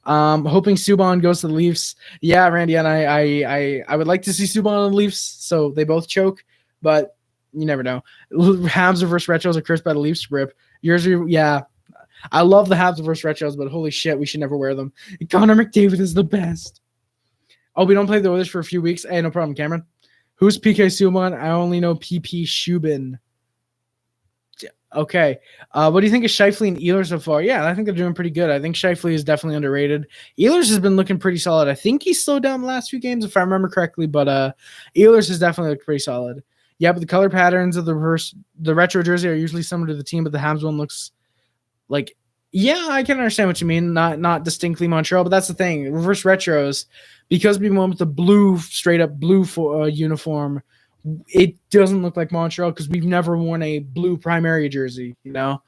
Hoping Subban goes to the Leafs. Yeah, Randy, and I would like to see Subban on the Leafs, so they both choke, but you never know. Habs reverse retros are cursed by the Leafs. Rip. Yours are, yeah. I love the Habs reverse retros, but holy shit, we should never wear them. Connor McDavid is the best. Oh, we don't play the Oilers for a few weeks. Hey, no problem, Cameron. Who's PK Subban? I only know PP Shubin. Okay. What do you think of Scheifele and Ehlers so far? Yeah, I think they're doing pretty good. I think Scheifele is definitely underrated. Ehlers has been looking pretty solid. I think he slowed down the last few games, if I remember correctly, but Ehlers has definitely looked pretty solid. Yeah, but the color patterns of the retro jersey are usually similar to the team, but the Habs one looks like, yeah, I can understand what you mean. Not distinctly Montreal, but that's the thing. Reverse retros, because we went with the blue, straight up blue uniform, it doesn't look like Montreal because we've never worn a blue primary jersey, you know.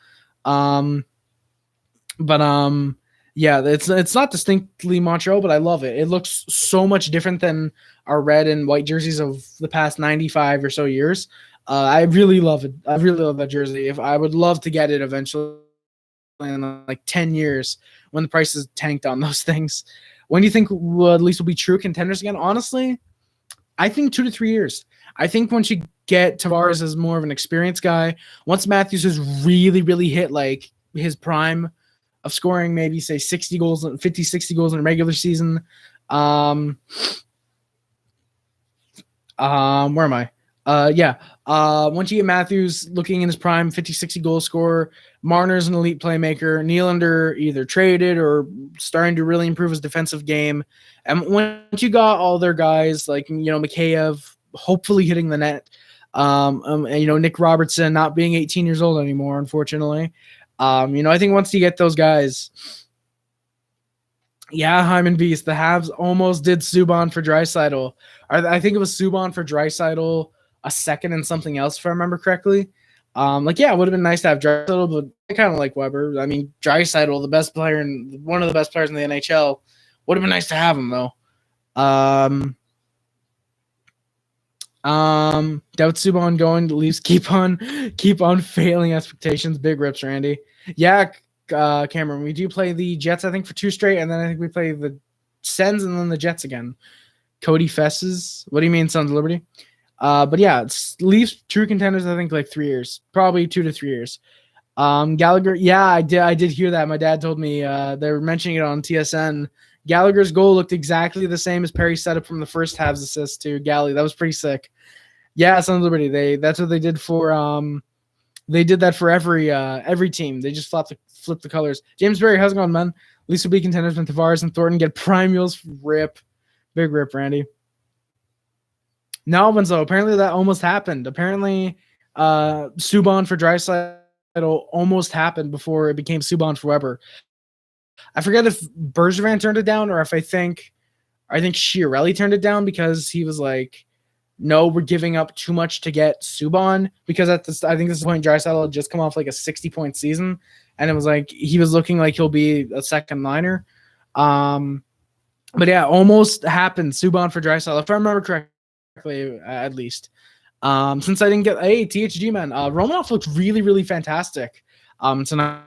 Yeah, it's not distinctly Montreal, but I love it. It looks so much different than our red and white jerseys of the past 95 or so years. I really love it. I really love that jersey. If I would love to get it eventually in like 10 years when the price is tanked on those things. When do you think at least will be true contenders again? Honestly, I think 2 to 3 years. I think once you get Tavares as more of an experienced guy, once Matthews has really, really hit like his prime of scoring maybe say 60 goals, 50, 60 goals in a regular season. Where am I? Once you get Matthews looking in his prime, 50, 60 goal scorer, Marner's an elite playmaker, Nylander either traded or starting to really improve his defensive game. And once you got all their guys like, Mikheyev hopefully hitting the net, and, Nick Robertson not being 18 years old anymore, unfortunately. I think once you get those guys, yeah, Hyman Beast, the Habs almost did Subban for Draisaitl. I think it was Subban for Draisaitl, a second and something else, if I remember correctly. It would have been nice to have Draisaitl, but I kind of like Weber. I mean, Draisaitl, the best player and one of the best players in the NHL, would have been nice to have him though. Doubt Subban going to Leafs. Keep on failing expectations. Big rips, Randy. Yeah, Cameron, we do play the Jets, I think, for 2 straight, and then I think we play the Sens and then the Jets again. Cody Fesses. What do you mean, Sons of Liberty? But yeah, it's Leafs true contenders, I think, like 3 years. Probably 2 to 3 years. Gallagher, yeah, I did hear that. My dad told me they were mentioning it on TSN. Gallagher's goal looked exactly the same as Perry's setup from the first Habs assist to Galley. That was pretty sick. Yeah, Sons of Liberty. That's what they did for they did that for every team. They just flip the colors. James Berry, how's it going, man? Leafs will be contenders when Tavares and Thornton get prime mules. Rip. Big rip, Randy. No, Winslow. Apparently that almost happened. Apparently Subban for Draisaitl title almost happened before it became Subban for Weber. I forget if Bergevin turned it down or if I think Chiarelli turned it down because he was like, no, we're giving up too much to get Subban, because I think this is the point Draisaitl had just come off like a 60-point season, and it was like he was looking like he'll be a second liner. But yeah, almost happened. Subban for Draisaitl, if I remember correctly, at least. Since I didn't get THG, man, Romanov looked really, really fantastic tonight.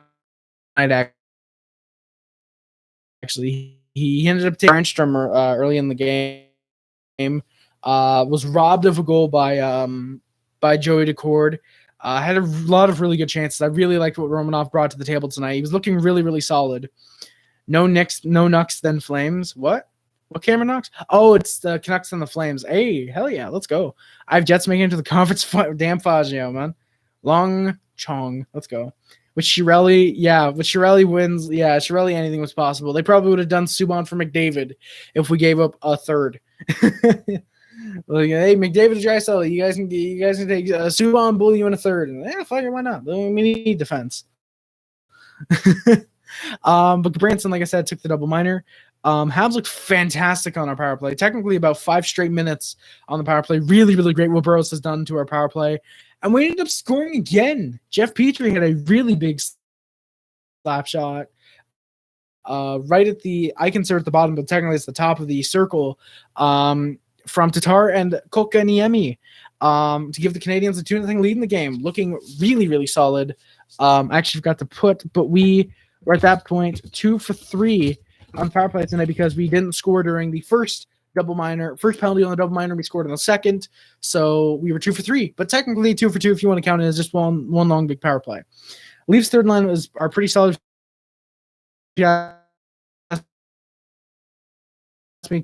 Actually, he ended up taking Reinstrom early in the game. Was robbed of a goal by Joey Decord. Had a lot of really good chances. I really liked what Romanov brought to the table tonight. He was looking really, really solid. No Nucks, then Flames. What Cameron Knox? Oh, it's the Canucks and the Flames. Hey, hell yeah, let's go. I have Jets making it to the conference. Damn Fazio, man. Long Chong, let's go. With Chiarelli wins. Yeah, Chiarelli, anything was possible. They probably would have done Subban for McDavid if we gave up a third. Like, hey, McDavid and Draisaitl, you guys can take Subban, bully you in a third. And fuck it, why not? We need defense. But Branson, like I said, took the double minor. Habs looked fantastic on our power play. Technically, about 5 straight minutes on the power play. Really, really great what Burroughs has done to our power play. And we ended up scoring again. Jeff Petry had a really big slap shot. Right at the, I consider it the bottom, but technically it's the top of the circle. From Tatar and Kotkaniemi to give the Canadiens a 2-0 lead in the game. Looking really, really solid. Actually forgot to put, but we were at that point 2 for 3 on power play tonight because we didn't score during the first penalty on the double minor. We scored in the second, so we were 2 for 3. But technically 2 for 2 if you want to count it as just one long big power play. Leafs third line are pretty solid. Yeah,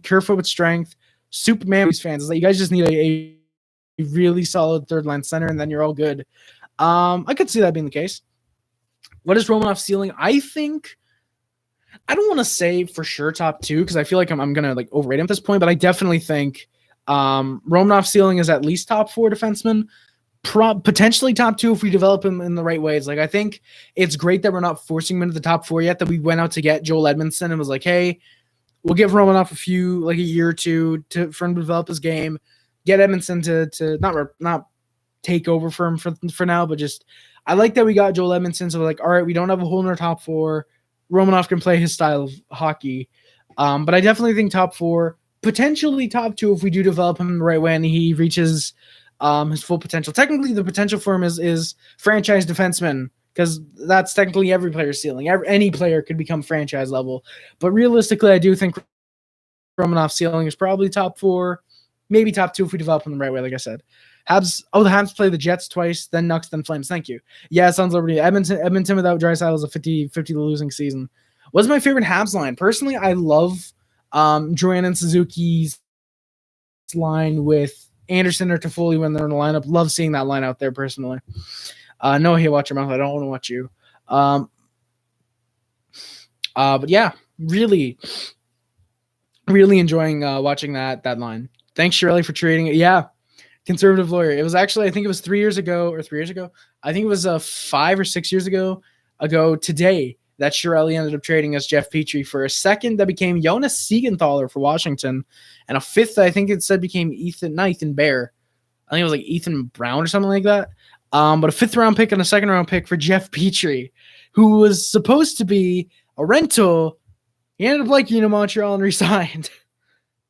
Kerfoot with strength. Superman fans is that you guys just need a really solid third line center, and then you're all good. I could see that being the case. What is Romanov's ceiling? I think I don't want to say for sure top 2 because I feel like I'm gonna like overrate him at this point, but I definitely think Romanov's ceiling is at least top 4 defenseman, potentially top 2 if we develop him in the right ways. Like I think it's great that we're not forcing him into the top 4 yet. That we went out to get Joel Edmondson and was like, hey, we'll give Romanov a year or two for him to develop his game, get Edmondson to not take over for him for now, but just I like that we got Joel Edmondson. So we're like, all right, we don't have a hole in our top 4. Romanov can play his style of hockey. But I definitely think top 4, potentially top 2 if we do develop him the right way and he reaches his full potential. Technically, the potential for him is franchise defenseman, because that's technically every player's ceiling. Any player could become franchise level. But realistically, I do think Romanov's ceiling is probably top 4, maybe top 2 if we develop him the right way, like I said. The Habs play the Jets twice, then Nucks, then Flames. Thank you. Yeah, Suns Liberty. Edmonton without Draisaitl is a 50-50 losing season. What's my favorite Habs line? Personally, I love Joanne and Suzuki's line with Anderson or Toffoli when they're in the lineup. Love seeing that line out there personally. No, hey, watch your mouth. I don't want to watch you. But yeah, really, really enjoying watching that line. Thanks, Shirley, for trading it. Yeah. Conservative lawyer. It was actually, I think it was 3 years ago. I think it was 5 or 6 years ago today that Chiarelli ended up trading us Jeff Petry for a second that became Jonas Siegenthaler for Washington, and a fifth I think it said became Ethan Bear. I think it was like Ethan Brown or something like that. But a 5th round pick and a 2nd round pick for Jeff Petry, who was supposed to be a rental. He ended up liking Montreal and resigned.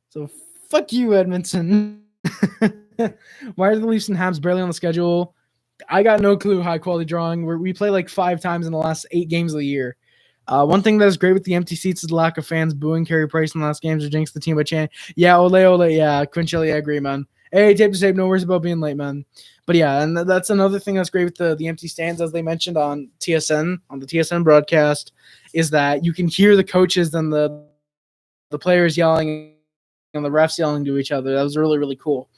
So fuck you, Edmonton. Why are the Leafs and Habs barely on the schedule? I got no clue. High quality drawing. We play like 5 times in the last 8 games of the year. One thing that is great with the empty seats is the lack of fans booing Carey Price in the last games or jinx the team by chanting, yeah, ole, yeah, Quincelli, I agree, man. Hey, tape to tape, no worries about being late, man. But yeah, and that's another thing that's great with the empty stands, as they mentioned on TSN, on the TSN broadcast, is that you can hear the coaches and the players yelling and the refs yelling to each other. That was really, really cool.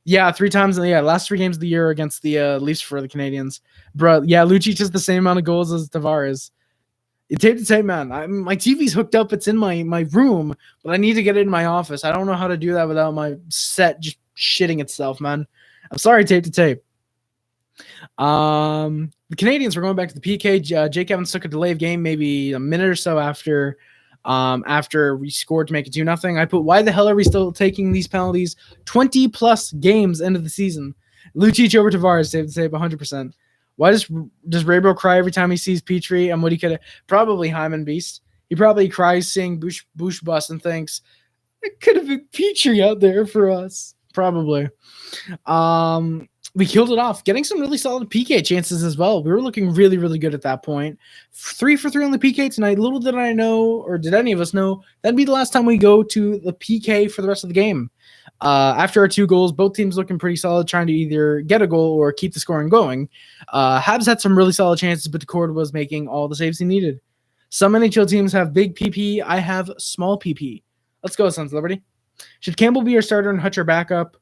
Yeah, 3 times in the last 3 games of the year against the Leafs for the Canadiens. Bro, yeah, Lucic has the same amount of goals as Tavares. Tape to tape, man. My TV's hooked up. It's in my room, but I need to get it in my office. I don't know how to do that without my set just shitting itself, man. I'm sorry, tape to tape. The Canadiens were going back to the PK. Jake Evans took a delay of game, maybe a minute or so after we scored to make it 2-0. I put, why the hell are we still taking these penalties 20 plus games into the season? Lucic over Tavares, save 100%. Why does Raybo cry every time he sees Petry and what he could probably Hyman Beast? He probably cries seeing Bush bust and thinks it could have been Petry out there for us. Probably. We killed it off, getting some really solid PK chances as well. We were looking really, really good at that point. 3 for 3 on the PK tonight. Little did I know, or did any of us know, that'd be the last time we go to the PK for the rest of the game. After our 2 goals, both teams looking pretty solid, trying to either get a goal or keep the scoring going. Habs had some really solid chances, but the Cord was making all the saves he needed. Some NHL teams have big PP. I have small PP. Let's go, Sons of Liberty. Should Campbell be our starter and Hutch our backup?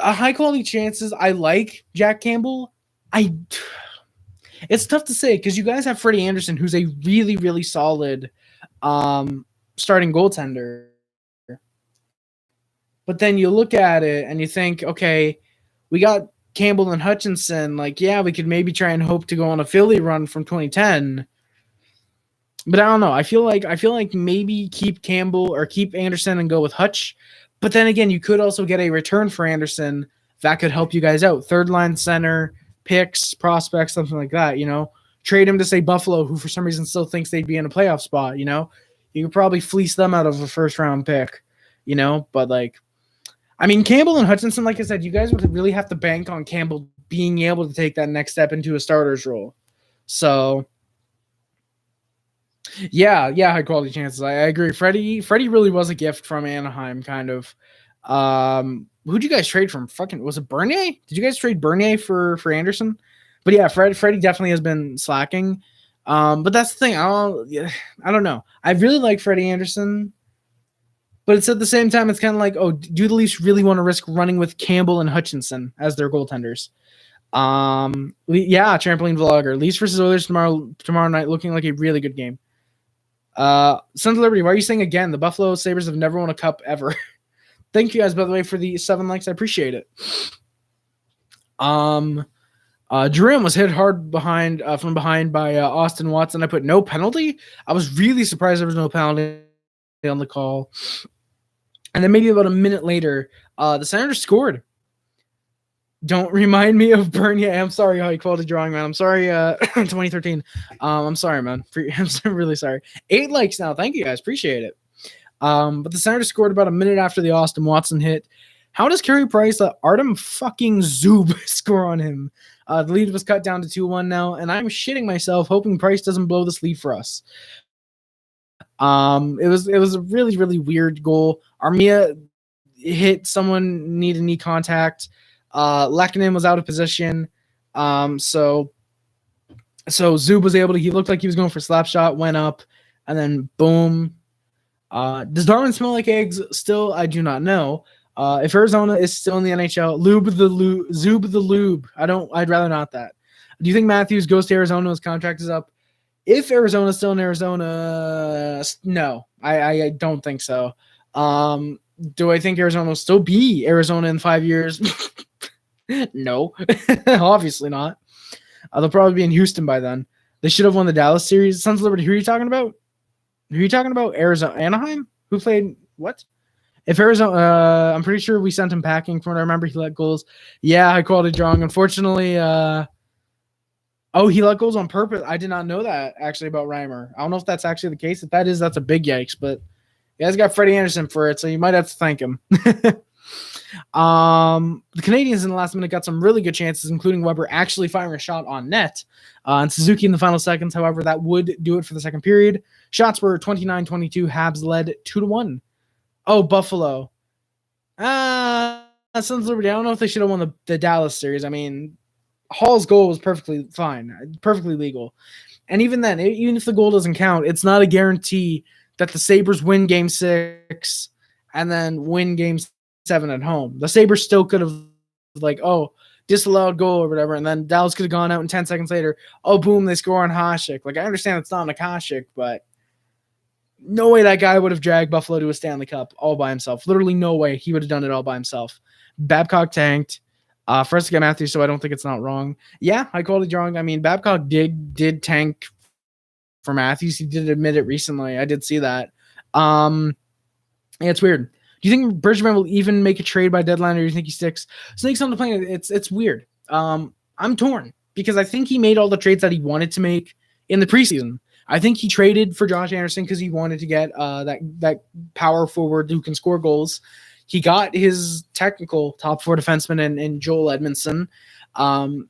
High quality chances. I like Jack Campbell. It's tough to say because you guys have Freddie Anderson, who's a really, really solid starting goaltender. But then you look at it and you think, okay, we got Campbell and Hutchinson. Like, yeah, we could maybe try and hope to go on a Philly run from 2010. But I don't know. I feel like maybe keep Campbell or keep Anderson and go with Hutch. But then again, you could also get a return for Anderson that could help you guys out. Third line center, picks, prospects, something like that, Trade him to, say, Buffalo, who for some reason still thinks they'd be in a playoff spot, You could probably fleece them out of a first-round pick, But, Campbell and Hutchinson, like I said, you guys would really have to bank on Campbell being able to take that next step into a starter's role. So, yeah, high quality chances. I agree. Freddie really was a gift from Anaheim, kind of. Who'd you guys trade from? Was it Bernier? Did you guys trade Bernier for Anderson? But yeah, Freddie definitely has been slacking. But that's the thing. I don't know. I really like Freddie Anderson, but it's at the same time, it's kind of like, oh, do the Leafs really want to risk running with Campbell and Hutchinson as their goaltenders? Trampoline vlogger. Leafs versus Oilers tomorrow night, looking like a really good game. Sons of Liberty, why are you saying again? The Buffalo Sabres have never won a cup ever. Thank you guys, by the way, for the 7 likes. I appreciate it. Jerome was hit hard from behind by Austin Watson. I put no penalty. I was really surprised there was no penalty on the call. And then maybe about a minute later, the Senators scored. Don't remind me of Bernier. I'm sorry, high quality drawing, man. I'm sorry, 2013. I'm sorry, man. I'm really sorry. 8 likes now. Thank you, guys. Appreciate it. But the Senators scored about a minute after the Austin Watson hit. How does Carey Price let Artem fucking Zub score on him? The lead was cut down to 2-1 now, and I'm shitting myself hoping Price doesn't blow this lead for us. It was a really, really weird goal. Armia hit someone, needed knee contact. Lehkonen was out of position. So Zub was able to, he looked like he was going for a slap shot, went up, and then boom. Does Darwin smell like eggs still? I do not know. If Arizona is still in the NHL, Zub the lube. I'd rather not that. Do you think Matthews goes to Arizona? His contract is up. If Arizona's still in Arizona, no, I don't think so. Do I think Arizona will still be Arizona in 5 years? No, obviously not. They'll probably be in Houston by then. They should have won the Dallas series. Sons of Liberty, who are you talking about? Who are you talking about? Anaheim? Who played what? If Arizona, I'm pretty sure we sent him packing. From what I remember, he let goals. Yeah, high quality drawing. Unfortunately, he let goals on purpose. I did not know that actually about Reimer. I don't know if that's actually the case. If that is, that's a big yikes. But you guys got Freddie Anderson for it, so you might have to thank him. The Canadiens in the last minute got some really good chances, including Weber actually firing a shot on net. And Suzuki in the final seconds, however, that would do it for the second period. Shots were 29-22. Habs led 2-1. Oh, Buffalo. Sons of Liberty. I don't know if they should have won the Dallas series. I mean, Hall's goal was perfectly fine, perfectly legal. And even then, even if the goal doesn't count, it's not a guarantee that the Sabres win Game 6 and then win Game 7 at home. The Sabres still could have, disallowed goal or whatever, and then Dallas could have gone out, and 10 seconds later, boom, they score on Hasek. I understand it's not on Hasek, but no way that guy would have dragged Buffalo to a Stanley Cup all by himself. Literally no way he would have done it all by himself. Babcock tanked. for us to get Matthews, so I don't think it's not wrong. Yeah, high quality drawing. I mean, Babcock did tank for Matthews. He did admit it recently. I did see that. Yeah, it's weird. Do you think Bergevin will even make a trade by deadline, or do you think he sticks? Snakes on the plane. It's weird. I'm torn because I think he made all the trades that he wanted to make in the preseason. I think he traded for Josh Anderson because he wanted to get that power forward who can score goals. He got his technical top 4 defenseman in Joel Edmondson.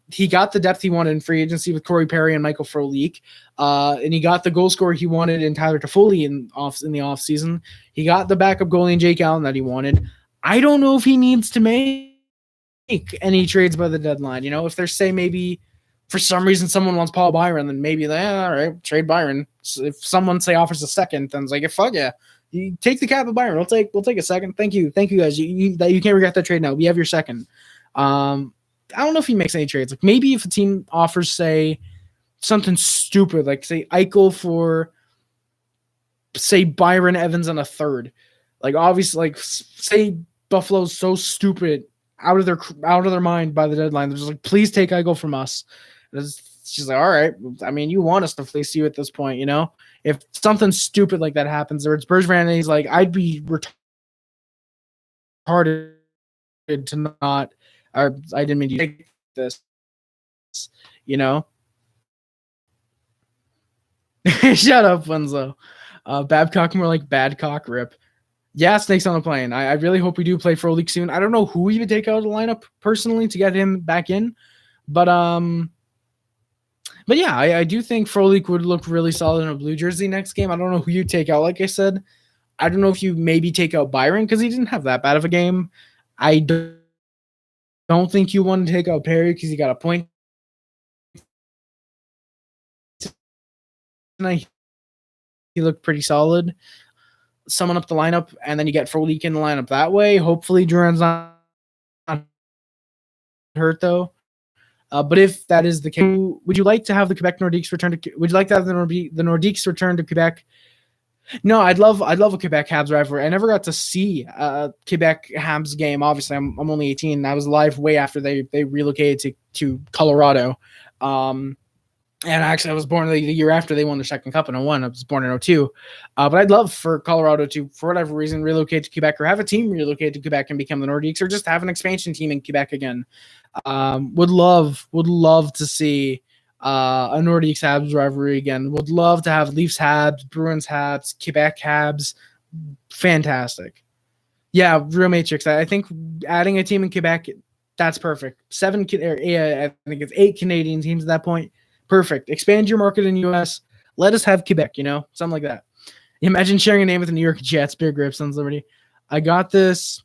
He got the depth he wanted in free agency with Corey Perry and Michael Frolik. And he got the goal scorer he wanted in Tyler Toffoli in the offseason. He got the backup goalie in Jake Allen that he wanted. I don't know if he needs to make any trades by the deadline. You know, if they're, say, maybe for some reason someone wants Paul Byron, then maybe all right, trade Byron. So if someone, say, offers a second, then it's like, fuck yeah. You take the cap of Byron. We'll take a second. Thank you, guys. You can't regret that trade now. We have your second. I don't know if he makes any trades. Like maybe if a team offers, say, something stupid, like say Eichel for, say, Byron Evans and a third. Like obviously, like say Buffalo's so stupid, out of their mind by the deadline. They're just like, please take Eichel from us. She's like, all right. I mean, you want us to fleece you at this point, you know? If something stupid like that happens, or it's Bergevin and he's like, I'd be retarded to not, or I didn't mean to take this, you know? Shut up, Wenzo. Babcock more like Badcock rip. Yeah, snakes on the plane. I really hope we do play Frolik soon. I don't know who we would take out of the lineup personally to get him back in, but yeah, I do think Frolik would look really solid in a blue jersey next game. I don't know who you take out. Like I said, I don't know if you maybe take out Byron because he didn't have that bad of a game. I don't think you want to take out Perry because he got a point tonight. He looked pretty solid. Summon up the lineup, and then you get Frolik in the lineup that way. Hopefully, Duran's not hurt though. But if that is the case, would you like to have the Quebec Nordiques return to? Would you like to have the Nordiques return to Quebec? No, I'd love a Quebec Habs rivalry. I never got to see a Quebec Habs game. Obviously, I'm only 18. I was alive way after they relocated to Colorado. And actually, I was born the year after they won their second cup in 2001. I was born in 2002. But I'd love for Colorado to, for whatever reason, relocate to Quebec, or have a team relocate to Quebec and become the Nordiques, or just have an expansion team in Quebec again. Would love to see a Nordiques Habs rivalry again. Would love to have Leafs Habs, Bruins Habs, Quebec Habs. Fantastic. Yeah, real Matrix. I think adding a team in Quebec, that's perfect. I think it's 8 Canadian teams at that point. Perfect. Expand your market in the U.S. Let us have Quebec, something like that. Imagine sharing a name with the New York Jets. Big Rip, Sons Liberty. I got this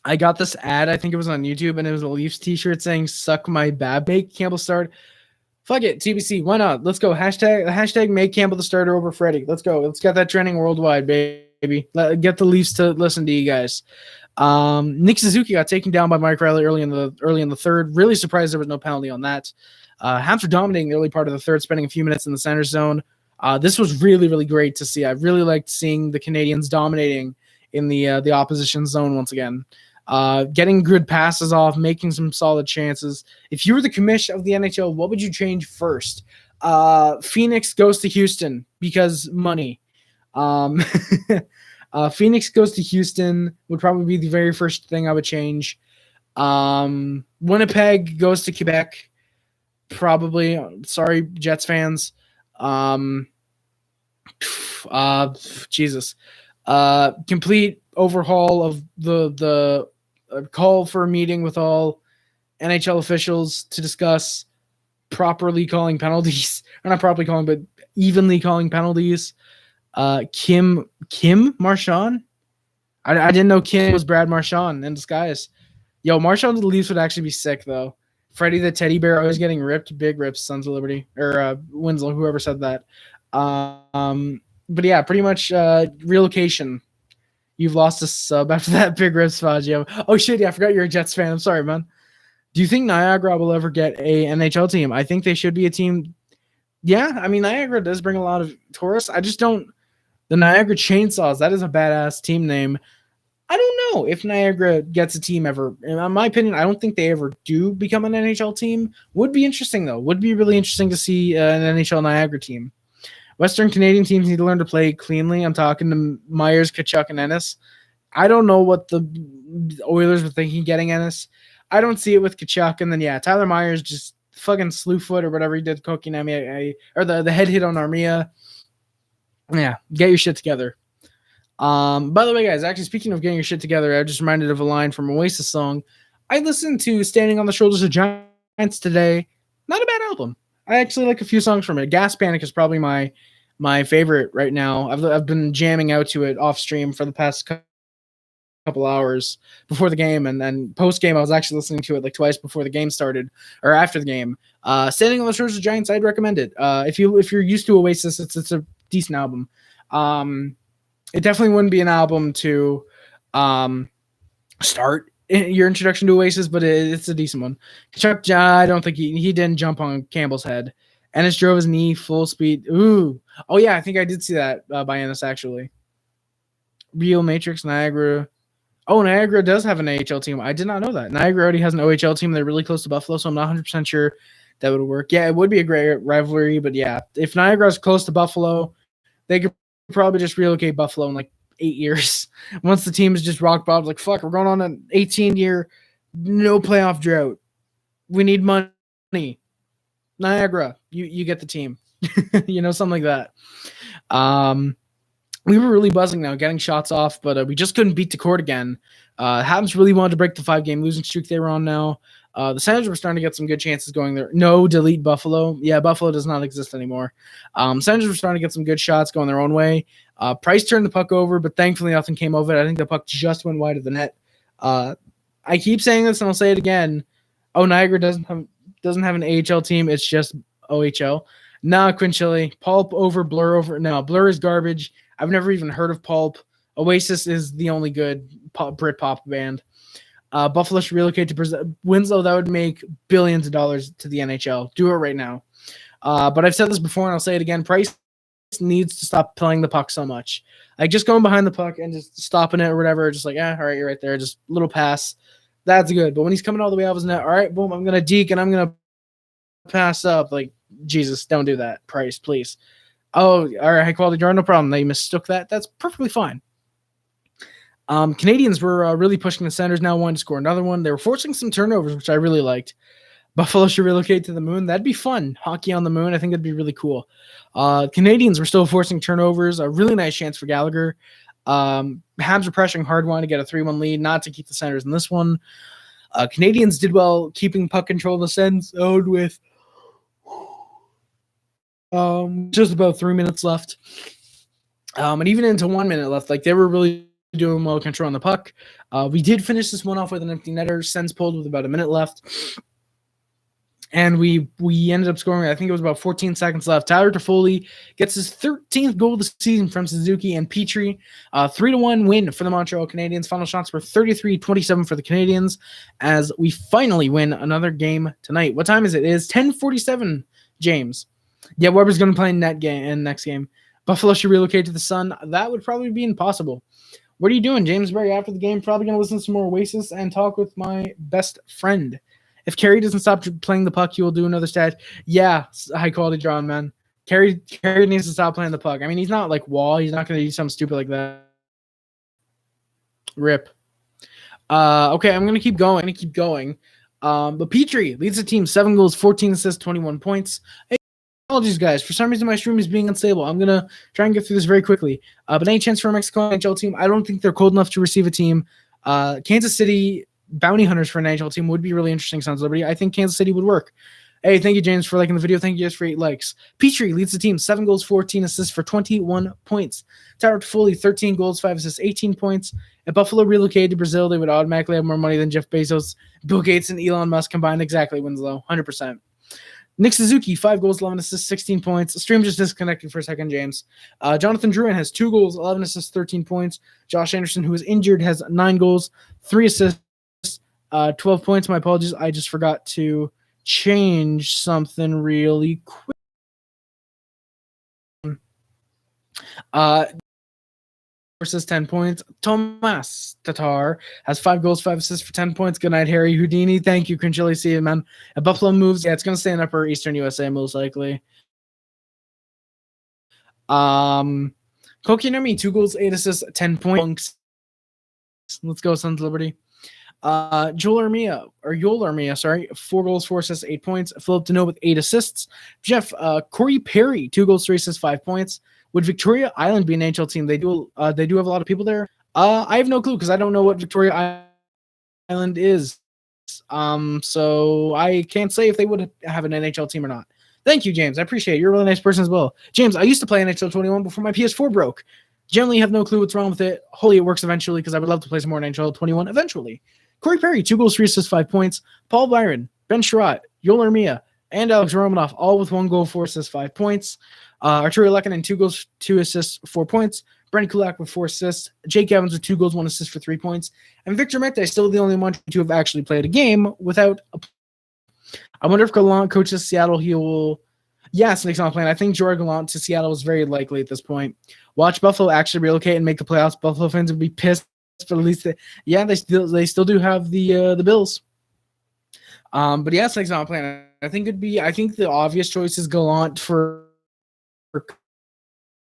ad. I think it was on YouTube, and it was a Leafs t-shirt saying "Suck my bab." Make Campbell start. Fuck it, TBC. Why not? Let's go. Hashtag make Campbell the starter over Freddie. Let's go. Let's get that trending worldwide, baby. Get the Leafs to listen to you guys. Nick Suzuki got taken down by Mike Riley early in the third. Really surprised there was no penalty on that. Habs were dominating the early part of the third, spending a few minutes in the center zone. This was really, really great to see. I really liked seeing the Canadiens dominating in the opposition zone once again. Getting good passes off, making some solid chances. If you were the commish of the NHL, what would you change first? Phoenix goes to Houston because money. Phoenix goes to Houston would probably be the very first thing I would change. Winnipeg goes to Quebec. Probably. Sorry, Jets fans. Jesus. Complete overhaul of the call for a meeting with all NHL officials to discuss properly calling penalties. Or not properly calling, but evenly calling penalties. Kim Marchand? I didn't know Kim was Brad Marchand in disguise. Yo, Marchand to the Leafs would actually be sick, though. Freddie the teddy bear always getting ripped. Big rips, Sons of Liberty. Or Winslow, whoever said that. But yeah, pretty much relocation. You've lost a sub after that. Big rips, Faggio. Oh, shit, yeah, I forgot you're a Jets fan. I'm sorry, man. Do you think Niagara will ever get a NHL team? I think they should be a team. Yeah, I mean, Niagara does bring a lot of tourists. I just don't. The Niagara Chainsaws, that is a badass team name. I don't know if Niagara gets a team ever. In my opinion, I don't think they ever do become an NHL team. Would be interesting, though. Would be really interesting to see an NHL Niagara team. Western Canadian teams need to learn to play cleanly. I'm talking to Myers, Kachuk, and Ennis. I don't know what the Oilers were thinking getting Ennis. I don't see it with Kachuk. And then, yeah, Tyler Myers just fucking slew foot or whatever he did, Kotkaniemi, or the head hit on Armia. Yeah, get your shit together. By the way, guys, actually speaking of getting your shit together, I just reminded of a line from Oasis song. I listened to Standing on the Shoulders of Giants today. Not a bad album. I actually like a few songs from it. Gas Panic is probably my favorite right now. I've been jamming out to it off stream for the past couple hours before the game, and then post game I was actually listening to it like twice before the game started or after the game. Standing on the Shoulders of Giants, I'd recommend it. If you're used to Oasis, it's a decent album. It definitely wouldn't be an album to start your introduction to Oasis, but it's a decent one. Chuck, I don't think he didn't jump on Campbell's head. Ennis drove his knee full speed. Ooh. Oh, yeah, I think I did see that by Ennis, actually. Real Matrix, Niagara. Oh, Niagara does have an AHL team. I did not know that. Niagara already has an OHL team. They're really close to Buffalo, so I'm not 100% sure that would work. Yeah, it would be a great rivalry, but yeah, if Niagara's close to Buffalo, they could probably just relocate Buffalo in like 8 years. Once the team is just rock bottom, like, fuck, we're going on an 18-year no playoff drought. We need money. Niagara, you get the team. Something like that. We were really buzzing now, getting shots off, but we just couldn't beat the court again. Habs really wanted to break the 5-game losing streak they were on now. The Senators were starting to get some good chances going there. No, delete Buffalo. Yeah, Buffalo does not exist anymore. Senators were starting to get some good shots going their own way. Price turned the puck over, but thankfully nothing came of it. I think the puck just went wide of the net. I keep saying this, and I'll say it again. Oh, Niagara doesn't have an AHL team. It's just OHL. Nah, Quinchilli. Pulp over, Blur over. No, Blur is garbage. I've never even heard of Pulp. Oasis is the only good Britpop band. Buffalo should relocate to Brazil. Winslow, that would make billions of dollars to the NHL. Do it right now. But I've said this before, and I'll say it again. Price needs to stop playing the puck so much. Like, just going behind the puck and just stopping it or whatever. Just like, all right, you're right there. Just a little pass. That's good. But when he's coming all the way off his net, all right, boom, I'm going to deke and I'm going to pass up. Like, Jesus, don't do that. Price, please. Oh, all right, high quality draw, no problem. They mistook that. That's perfectly fine. Canadians were really pushing the Senators now, wanting to score another one. They were forcing some turnovers, which I really liked. Buffalo should relocate to the moon. That'd be fun. Hockey on the moon. I think that'd be really cool. Canadians were still forcing turnovers. A really nice chance for Gallagher. Habs were pressuring hard, wanting to get a 3-1 lead, not to keep the Senators in this one. Canadians did well keeping puck control in the Sens with just about 3 minutes left. And even into 1 minute left, like, they were really doing well controlling the puck. We did finish this one off with an empty netter. Sens pulled with about a minute left. And we ended up scoring, I think it was about 14 seconds left. Tyler Toffoli gets his 13th goal of the season from Suzuki and Petry. 3-1 win for the Montreal Canadiens. Final shots were 33-27 for the Canadiens as we finally win another game tonight. What time is it? It is 10:47, James. Yeah, Weber's going to play next game. Buffalo should relocate to the Sun. That would probably be impossible. What are you doing, James Berry? After the game, probably going to listen to some more Oasis and talk with my best friend. If Carey doesn't stop playing the puck, he will do another stat. Yeah, high quality draw, man. Carey needs to stop playing the puck. I mean, he's not like Wall. He's not going to do something stupid like that. Rip. Okay, I'm going to keep going. But Petry leads the team 7 goals, 14 assists, 21 points. Hey, apologies, guys. For some reason, my stream is being unstable. I'm going to try and get through this very quickly. But any chance for a Mexico NHL team? I don't think they're cold enough to receive a team. Kansas City bounty hunters for an NHL team would be really interesting. Sons of Liberty. I think Kansas City would work. Hey, thank you, James, for liking the video. Thank you guys for 8 likes. Petry leads the team 7 goals, 14 assists for 21 points. Tyler Toffoli, 13 goals, 5 assists, 18 points. If Buffalo relocated to Brazil, they would automatically have more money than Jeff Bezos, Bill Gates, and Elon Musk combined. Exactly, Winslow, 100%. Nick Suzuki, 5 goals, 11 assists, 16 points. The stream just disconnected for a second, James. Jonathan Drouin has 2 goals, 11 assists, 13 points. Josh Anderson, who is injured, has 9 goals, 3 assists, 12 points. My apologies. I just forgot to change something really quick. assists, 10 points. Tomas Tatar has 5 goals, 5 assists for 10 points. Good night, Harry Houdini. Thank you, Crinchilli. See you, man. Buffalo moves. Yeah, it's going to stay in Upper Eastern USA most likely. Kokinami, 2 goals, 8 assists, 10 points. Let's go, Sons of Liberty. Joel Armia, sorry, 4 goals, 4 assists, 8 points. Philip Deneau with 8 assists. Jeff, Corey Perry, 2 goals, 3 assists, 5 points. Would Victoria Island be an NHL team? They do have a lot of people there. I have no clue because I don't know what Victoria Island is. So I can't say if they would have an NHL team or not. Thank you, James. I appreciate it. You're a really nice person as well. James, I used to play NHL 21 before my PS4 broke. Generally have no clue what's wrong with it. Hopefully it works eventually because I would love to play some more NHL 21 eventually. Corey Perry, 2 goals, 3 assists, 5 points. Paul Byron, Ben Sherratt, Yoel Armia, and Alex Romanoff, all with 1 goal, 4 assists, 5 points. Arturi Lehkonen, 2 goals, 2 assists, 4 points. Brendan Kulak with 4 assists. Jake Evans with 2 goals, 1 assist for 3 points. And Victor Mete is still the only one to have actually played a game without a... I wonder if Gallant coaches Seattle, he will... Yes, Nick's not playing. I think Jordan Gallant to Seattle is very likely at this point. Watch Buffalo actually relocate and make the playoffs. Buffalo fans would be pissed, but at least they still do have the Bills. But yeah, Nick's not playing. I think the obvious choice is Gallant for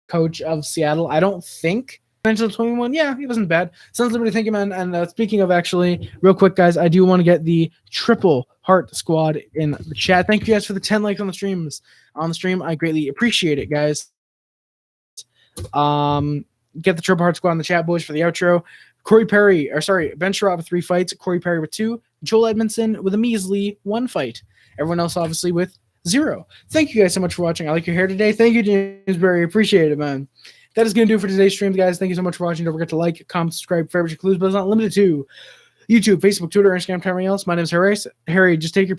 coach of Seattle. I don't think NHL 21. Yeah, he wasn't bad. Sounds like thank you, man. And speaking of, actually, real quick, guys, I do want to get the triple heart squad in the chat. Thank you guys for the 10 likes on the stream. I greatly appreciate it, guys. Get the triple heart squad in the chat, boys, for the outro. Ben Sherratt with 3 fights. Corey Perry with 2. Joel Edmondson with a measly 1 fight. Everyone else, obviously, with 0. Thank you guys so much for watching. I like your hair today. Thank you, James Berry. Appreciate it, man. That is going to do it for today's stream, guys. Thank you so much for watching. Don't forget to like, comment, subscribe, favorite, includes, but it's not limited to YouTube, Facebook, Twitter, Instagram, everything else. My name is Harry. Harry, just take your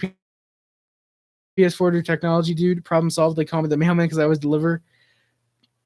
PS4 to technology, dude. Problem solved. They call me the mailman because I always deliver.